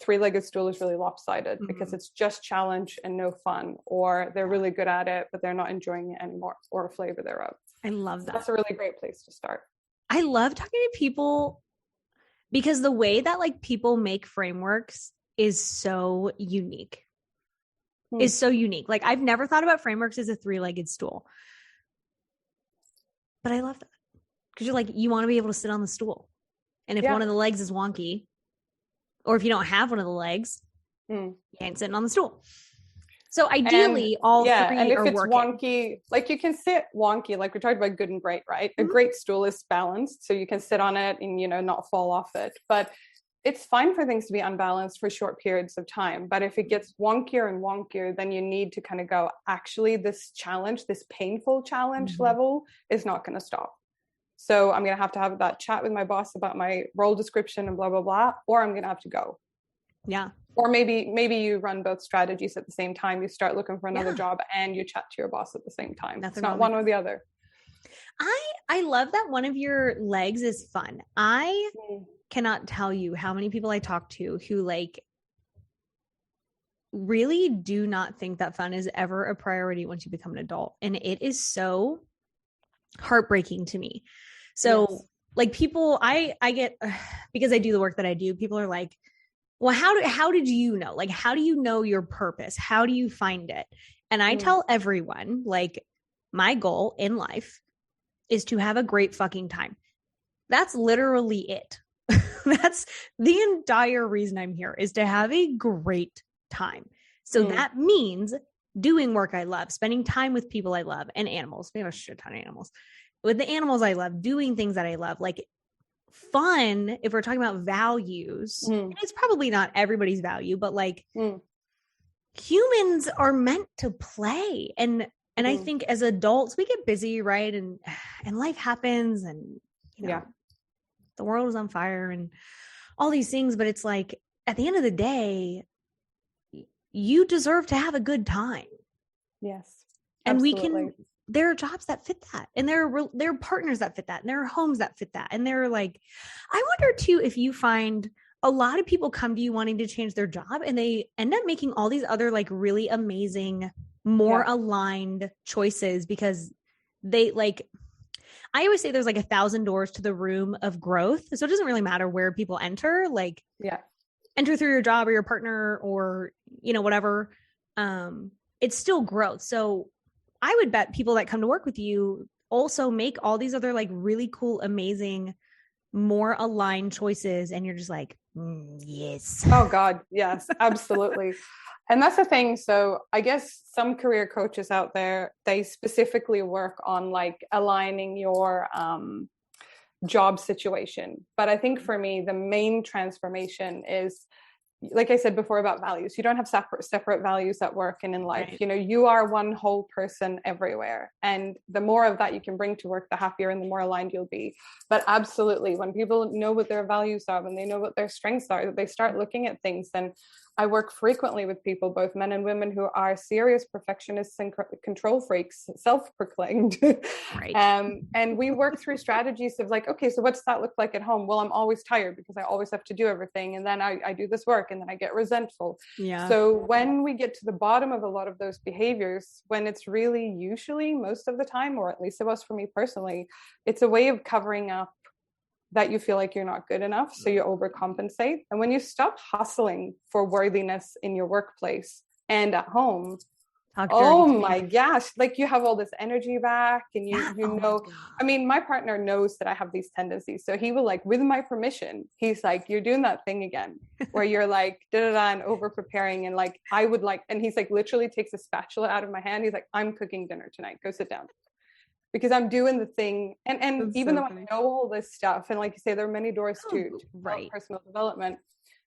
three-legged stool is really lopsided because it's just challenge and no fun, or they're really good at it, but they're not enjoying it anymore, or a flavor thereof. I love So that. that's a really great place to start. I love talking to people because the way that like people make frameworks is so unique. Is so unique. Like I've never thought about frameworks as a three-legged stool. But I love that. Because you're like, you want to be able to sit on the stool. And if one of the legs is wonky, or if you don't have one of the legs, you ain't sitting on the stool. So ideally, all three and if are it's working. wonky, like you can sit wonky, like we talked about good and great, right? A great stool is balanced, so you can sit on it and, you know, not fall off it. But it's fine for things to be unbalanced for short periods of time. But if it gets wonkier and wonkier, then you need to kind of go, actually, this challenge, this painful challenge level is not going to stop. So I'm going to have that chat with my boss about my role description and blah, blah, blah, or I'm going to have to go. Yeah. Or maybe you run both strategies at the same time. You start looking for another job and you chat to your boss at the same time. It's not one or the other. I love that one of your legs is fun. I cannot tell you how many people I talk to who like really do not think that fun is ever a priority once you become an adult. And it is so heartbreaking to me. So like people, I get, because I do the work that I do, people are like, well, how did you know? Like, how do you know your purpose? How do you find it? And I tell everyone, like, my goal in life is to have a great fucking time. That's literally it. That's the entire reason I'm here, is to have a great time. So that means doing work I love, spending time with people I love, and animals. We have a shit ton of animals. With the animals I love, doing things that I love, like fun. If we're talking about values, and it's probably not everybody's value, but like humans are meant to play. And I think as adults, we get busy, right? And life happens, and you know, the world is on fire and all these things. But it's like, at the end of the day, you deserve to have a good time. Yes. And absolutely. there are jobs that fit that, and there are partners that fit that, and there are homes that fit that. And they're like, I wonder too, if you find a lot of people come to you wanting to change their job and they end up making all these other like really amazing, more aligned choices, because they like, I always say there's like 1,000 doors to the room of growth. So it doesn't really matter where people enter, like enter through your job or your partner or, you know, whatever. It's still growth. So I would bet people that come to work with you also make all these other like really cool, amazing, more aligned choices. And you're just like, yes. Oh God. Yes, absolutely. And that's the thing. So I guess some career coaches out there, they specifically work on like aligning your job situation. But I think for me, the main transformation is, like I said before about values, you don't have separate values at work and in life. Right. You know, you are one whole person everywhere. And the more of that you can bring to work, the happier and the more aligned you'll be. But absolutely, when people know what their values are, when they know what their strengths are, they start looking at things. And I work frequently with people, both men and women, who are serious perfectionists and control freaks, self-proclaimed. Right. And we work through strategies of like, okay, so what's that look like at home? Well, I'm always tired because I always have to do everything. And then I do this work and then I get resentful. Yeah. So when we get to the bottom of a lot of those behaviors, when it's really usually most of the time, or at least it was for me personally, it's a way of covering up that you feel like you're not good enough, so you overcompensate. And when you stop hustling for worthiness in your workplace and at home, oh my gosh, like you have all this energy back, and you know, I mean, my partner knows that I have these tendencies, so he will, like, with my permission, he's like, you're doing that thing again where you're like da-da-da and over preparing, and like I would like, and he's like literally takes a spatula out of my hand, he's like, I'm cooking dinner tonight, go sit down. Because I'm doing the thing. And even though I know all this stuff, and like you say, there are many doors to personal development.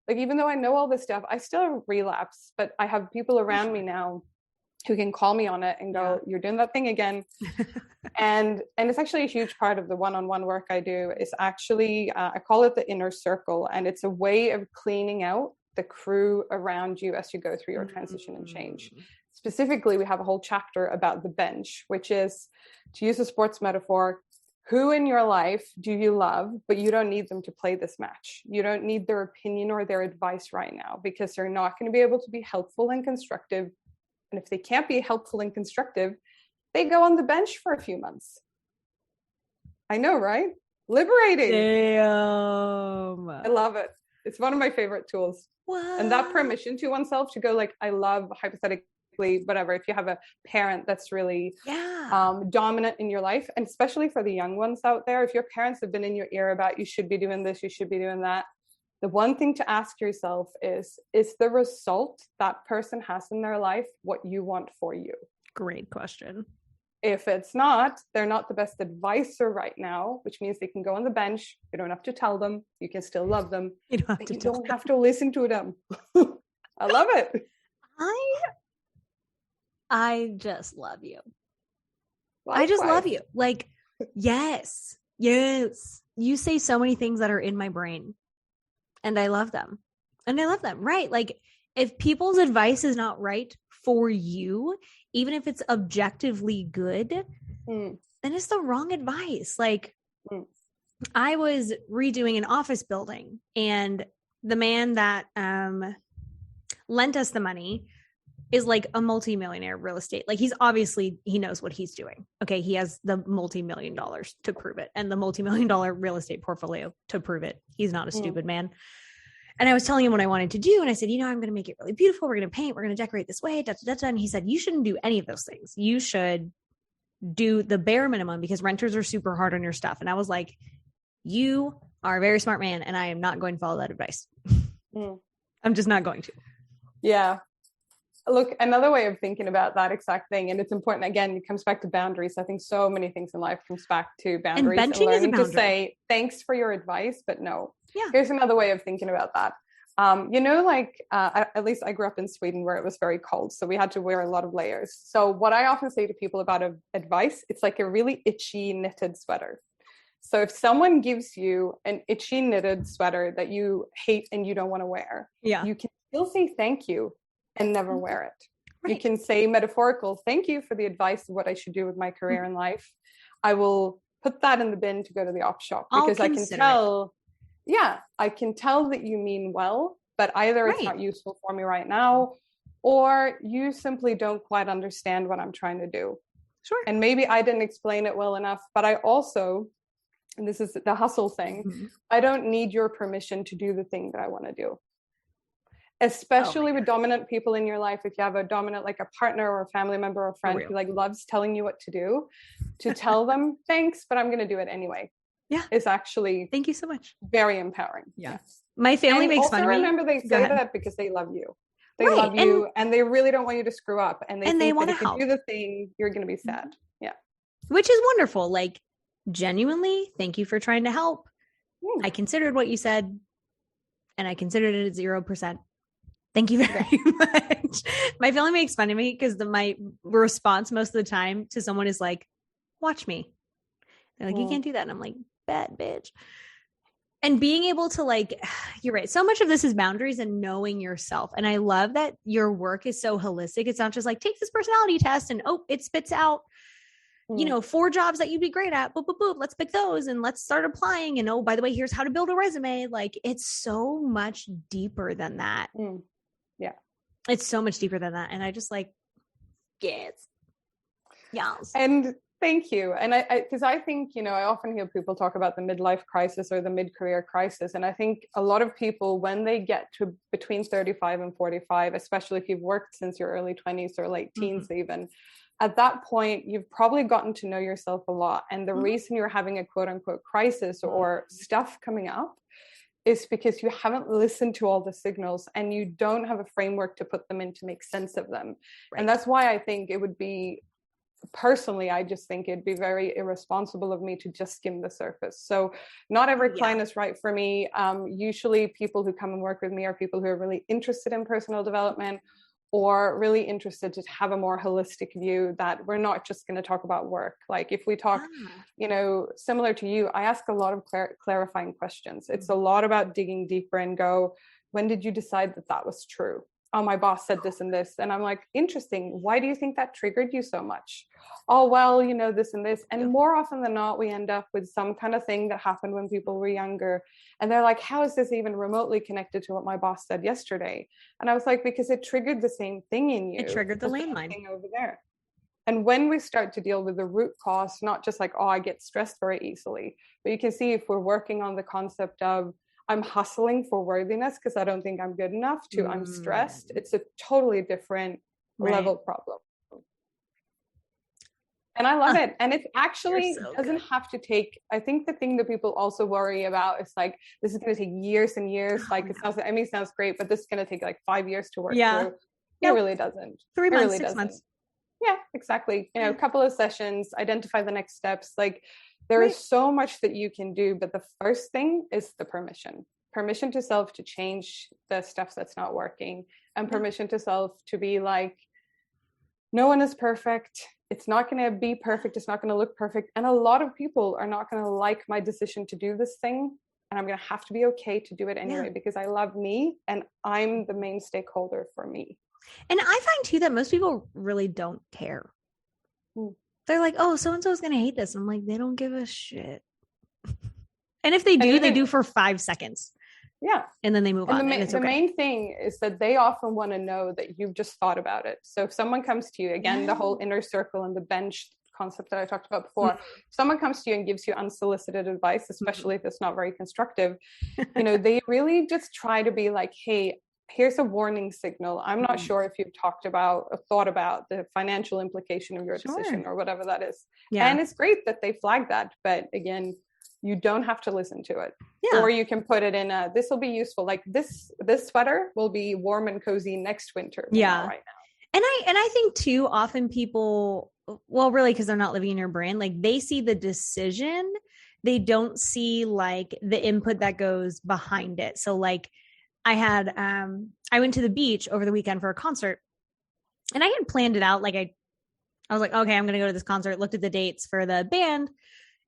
Like, even though I know all this stuff, I still relapse. But I have people around me now who can call me on it and go, you're doing that thing again. and it's actually a huge part of the one-on-one work I do. Is actually, I call it the inner circle. And it's a way of cleaning out the crew around you as you go through your transition and change. Specifically, we have a whole chapter about the bench, which is, to use a sports metaphor, who in your life do you love, but you don't need them to play this match. You don't need their opinion or their advice right now, because they're not going to be able to be helpful and constructive. And if they can't be helpful and constructive, they go on the bench for a few months. I know, right? Liberating. Damn. I love it. It's one of my favorite tools. What? And that permission to oneself to go like, I love, hypothetically, whatever, if you have a parent that's really dominant in your life, and especially for the young ones out there, if your parents have been in your ear about you should be doing this, you should be doing that, the one thing to ask yourself is the result that person has in their life what you want for you? Great question. If it's not, they're not the best advisor right now, which means they can go on the bench. You don't have to tell them. You can still love them. You don't have to listen to them. I love it. I just love you. Likewise. I just love you. Like, yes. You say so many things that are in my brain, and I love them. Right. Like, if people's advice is not right for you, even if it's objectively good, then it's the wrong advice. Like, I was redoing an office building, and the man that lent us the money is like a multi-millionaire real estate. Like, he knows what he's doing. Okay. He has the multi-million dollars to prove it, and the multi-million dollar real estate portfolio to prove it. He's not a stupid man. And I was telling him what I wanted to do. And I said, I'm going to make it really beautiful. We're going to paint, we're going to decorate this way. And he said, you shouldn't do any of those things. You should do the bare minimum, because renters are super hard on your stuff. And I was like, you are a very smart man, and I am not going to follow that advice. I'm just not going to. Yeah. Look, another way of thinking about that exact thing, and it's important, again, it comes back to boundaries. I think so many things in life comes back to boundaries. And benching is a boundary. To say, thanks for your advice, but no. Yeah. Here's another way of thinking about that. At least I grew up in Sweden where it was very cold. So we had to wear a lot of layers. So what I often say to people about advice, it's like a really itchy knitted sweater. So if someone gives you an itchy knitted sweater that you hate and you don't want to wear, you can still say thank you and never wear it. Right. You can say metaphorical, thank you for the advice of what I should do with my career in life. I will put that in the bin to go to the op shop, because I can tell, I can tell that you mean well, but either it's not useful for me right now, or you simply don't quite understand what I'm trying to do. Sure. And maybe I didn't explain it well enough, but I also, and this is the hustle thing, I don't need your permission to do the thing that I want to do. Especially with dominant people in your life. If you have a dominant, like a partner or a family member or a friend who like loves telling you what to do, to tell them thanks, but I'm going to do it anyway. Yeah. Is actually, thank you so much, very empowering. Yeah. My family makes fun of me. Remember, they say that because they love you. They love you, and they really don't want you to screw up. And they want to help. If you do the thing, you're going to be sad. Yeah. Which is wonderful. Like, genuinely, thank you for trying to help. I considered what you said, and I considered it at 0%. Thank you very much. My family makes fun of me because my response most of the time to someone is like, watch me. They're like, you can't do that. And I'm like, bad bitch. And being able to, like, you're right. So much of this is boundaries and knowing yourself. And I love that your work is so holistic. It's not just like, take this personality test and, it spits out, 4 jobs that you'd be great at. Boop, boop, boop. Let's pick those and let's start applying. And by the way, here's how to build a resume. Like, it's so much deeper than that. Yeah. It's so much deeper than that. And I just like, yes. And thank you. And because I think, I often hear people talk about the midlife crisis or the mid-career crisis. And I think a lot of people, when they get to between 35 and 45, especially if you've worked since your early 20s or late teens even, at that point, you've probably gotten to know yourself a lot. And the reason you're having a quote unquote crisis or stuff coming up is because you haven't listened to all the signals and you don't have a framework to put them in to make sense of them. Right. And that's why I think it would be, personally, I just think it'd be very irresponsible of me to just skim the surface. So not every client is right for me. Usually people who come and work with me are people who are really interested in personal development, or really interested to have a more holistic view, that we're not just going to talk about work. Like if we talk, similar to you, I ask a lot of clarifying questions. It's a lot about digging deeper and go, when did you decide that that was true? Oh, my boss said this and this. And I'm like, interesting. Why do you think that triggered you so much? Oh, well, this and this. And more often than not, we end up with some kind of thing that happened when people were younger. And they're like, how is this even remotely connected to what my boss said yesterday? And I was like, because it triggered the same thing in you. It triggered the landmine over there. And when we start to deal with the root cause, not just like, oh, I get stressed very easily, but you can see if we're working on the concept of I'm hustling for worthiness because I don't think I'm good enough to I'm stressed, it's a totally different level problem. And I love it. And it actually doesn't have to take, I think the thing that people also worry about is like, this is going to take years and years. Like, it sounds like Emmy sounds great, but this is going to take like 5 years to work through. It really doesn't. 3 months, 6 months. Yeah, exactly. You know, a couple of sessions, identify the next steps. Like, there is so much that you can do, but the first thing is the permission to self to change the stuff that's not working, and permission to self to be like, no one is perfect. It's not going to be perfect. It's not going to look perfect. And a lot of people are not going to like my decision to do this thing. And I'm going to have to be okay to do it anyway, because I love me and I'm the main stakeholder for me. And I find too that most people really don't care. They're like, oh, so-and-so is going to hate this. I'm like, they don't give a shit. And if they do, they do for 5 seconds. Yeah. And then they move on. The main thing is that they often want to know that you've just thought about it. So if someone comes to you, again, the whole inner circle and the bench concept that I talked about before, if someone comes to you and gives you unsolicited advice, especially if it's not very constructive, you know, they really just try to be like, hey, here's a warning signal. I'm not sure if you've talked about or thought about the financial implication of your decision or whatever that is. And it's great that they flag that. But again, you don't have to listen to it. Or you can put it in this will be useful. Like this sweater will be warm and cozy next winter. Right now. And I think too, often people, well, really, because they're not living in your brand, like they see the decision. They don't see like the input that goes behind it. So like I went to the beach over the weekend for a concert, and I had planned it out. Like I was like, okay, I'm going to go to this concert, looked at the dates for the band,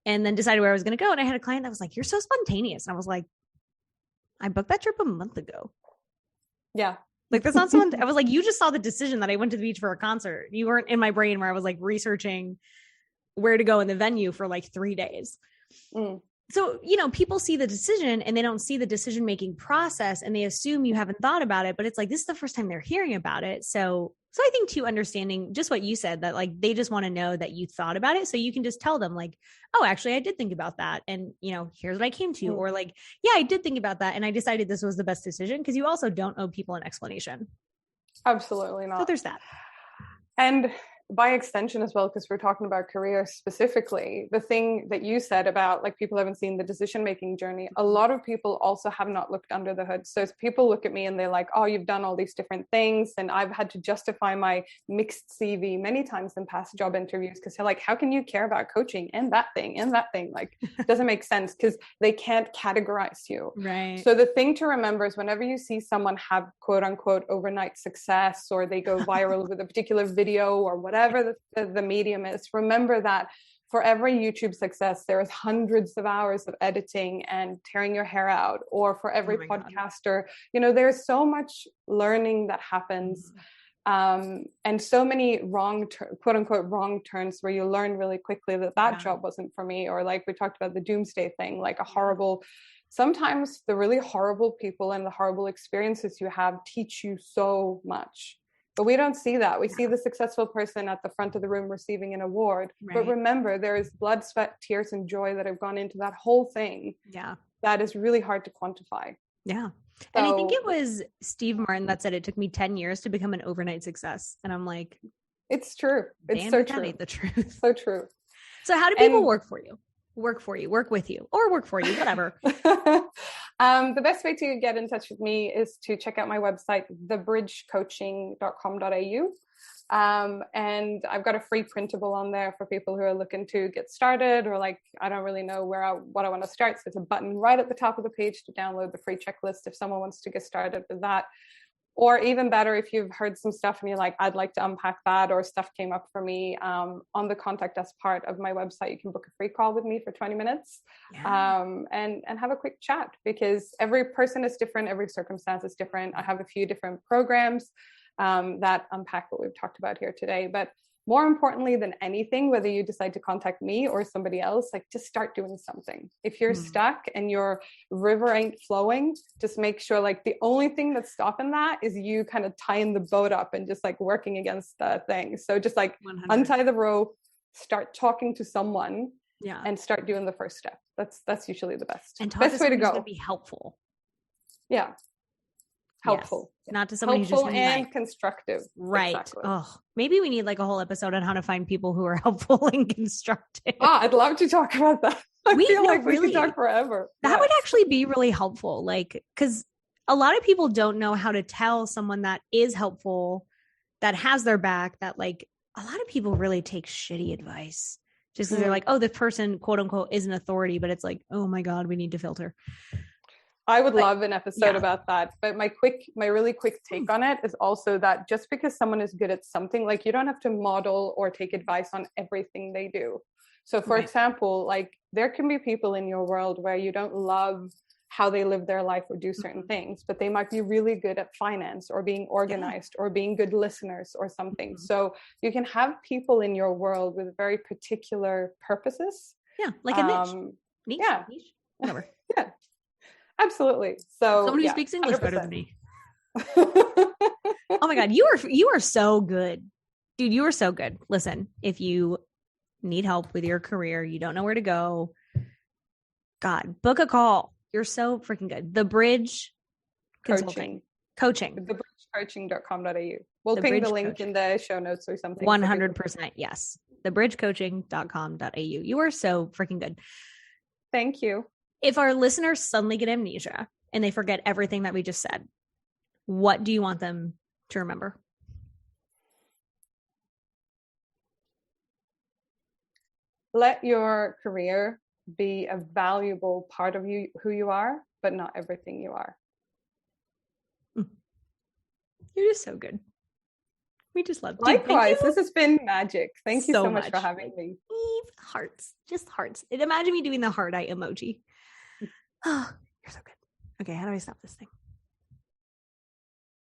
and then decided where I was going to go. And I had a client that was like, you're so spontaneous. And I was like, I booked that trip a month ago. Yeah. Like that's not someone, I was like, you just saw the decision that I went to the beach for a concert. You weren't in my brain where I was like researching where to go in the venue for like 3 days. So, you know, people see the decision and they don't see the decision-making process, and they assume you haven't thought about it, but it's like, this is the first time they're hearing about it. So I think too, understanding just what you said, that like, they just want to know that you thought about it. So you can just tell them like, oh, actually I did think about that. And you know, here's what I came to, or like, yeah, I did think about that. And I decided this was the best decision. Cause you also don't owe people an explanation. Absolutely not. So there's that. And by extension as well, because we're talking about career specifically, the thing that you said about like people haven't seen the decision-making journey, a lot of people also have not looked under the hood. So people look at me and they're like, oh, you've done all these different things. And I've had to justify my mixed CV many times in past job interviews, because they're like, how can you care about coaching and that thing and that thing? Like, it doesn't make sense because they can't categorize you. Right. So the thing to remember is whenever you see someone have quote unquote overnight success, or they go viral with a particular video or whatever the medium is, remember that for every YouTube success, there is hundreds of hours of editing and tearing your hair out. Or for every podcaster, you know, there's so much learning that happens. And so many quote unquote wrong turns where you learn really quickly that job wasn't for me. Or like we talked about the doomsday thing, like sometimes the really horrible people and the horrible experiences you have teach you so much. But we don't see that. We see the successful person at the front of the room receiving an award. Right. But remember, there is blood, sweat, tears, and joy that have gone into that whole thing. Yeah. That is really hard to quantify. Yeah. So, and I think it was Steve Martin that said it took me 10 years to become an overnight success. And I'm like, it's true. It's so true. The truth. So true. So how do people work for you? Work with you, or work for you, whatever. The best way to get in touch with me is to check out my website, thebridgecoaching.com.au. And I've got a free printable on there for people who are looking to get started, or like, I don't really know what I want to start. So it's a button right at the top of the page to download the free checklist if someone wants to get started with that. Or even better, if you've heard some stuff and you're like, I'd like to unpack that, or stuff came up for me, on the contact us part of my website, you can book a free call with me for 20 minutes and have a quick chat, because every person is different. Every circumstance is different. I have a few different programs that unpack what we've talked about here today. But more importantly than anything, whether you decide to contact me or somebody else, like just start doing something. If you're stuck and your river ain't flowing, just make sure like the only thing that's stopping that is you kind of tying the boat up and just like working against the thing. So just like 100. Untie the rope, start talking to someone, and start doing the first step. That's usually the best. And best way to go. Be helpful. Yeah. Helpful. Yes. Not to someone helpful who's just and like, constructive. Right. Exactly. Oh, maybe we need like a whole episode on how to find people who are helpful and constructive. I'd love to talk about that. I feel like we could talk forever. That would actually be really helpful. Like, because a lot of people don't know how to tell someone that is helpful, that has their back, that like a lot of people really take shitty advice just because they're like, oh, this person, quote unquote, is an authority, but it's like, oh my God, we need to filter. I would love an episode about that. But my really quick take on it is also that just because someone is good at something, like you don't have to model or take advice on everything they do. So for example, like there can be people in your world where you don't love how they live their life or do certain things, but they might be really good at finance or being organized or being good listeners or something. So you can have people in your world with very particular purposes. Yeah, like a niche. Niche? Whatever. Yeah. Absolutely. So someone who speaks English 100%. Better than me. Oh my God, you are so good. Dude, you are so good. Listen, if you need help with your career, you don't know where to go, God, book a call. You're so freaking good. The Bridge Coaching. thebridgecoaching.com.au. We'll ping the link in the show notes or something. 100%. Yes. thebridgecoaching.com.au. You are so freaking good. Thank you. If our listeners suddenly get amnesia and they forget everything that we just said, what do you want them to remember? Let your career be a valuable part of you, who you are, but not everything you are. You're just so good. We just love you. Likewise, this has been magic. Thank you so much for having me. Hearts, just hearts. And imagine me doing the heart eye emoji. Oh, you're so good. Okay, how do I stop this thing?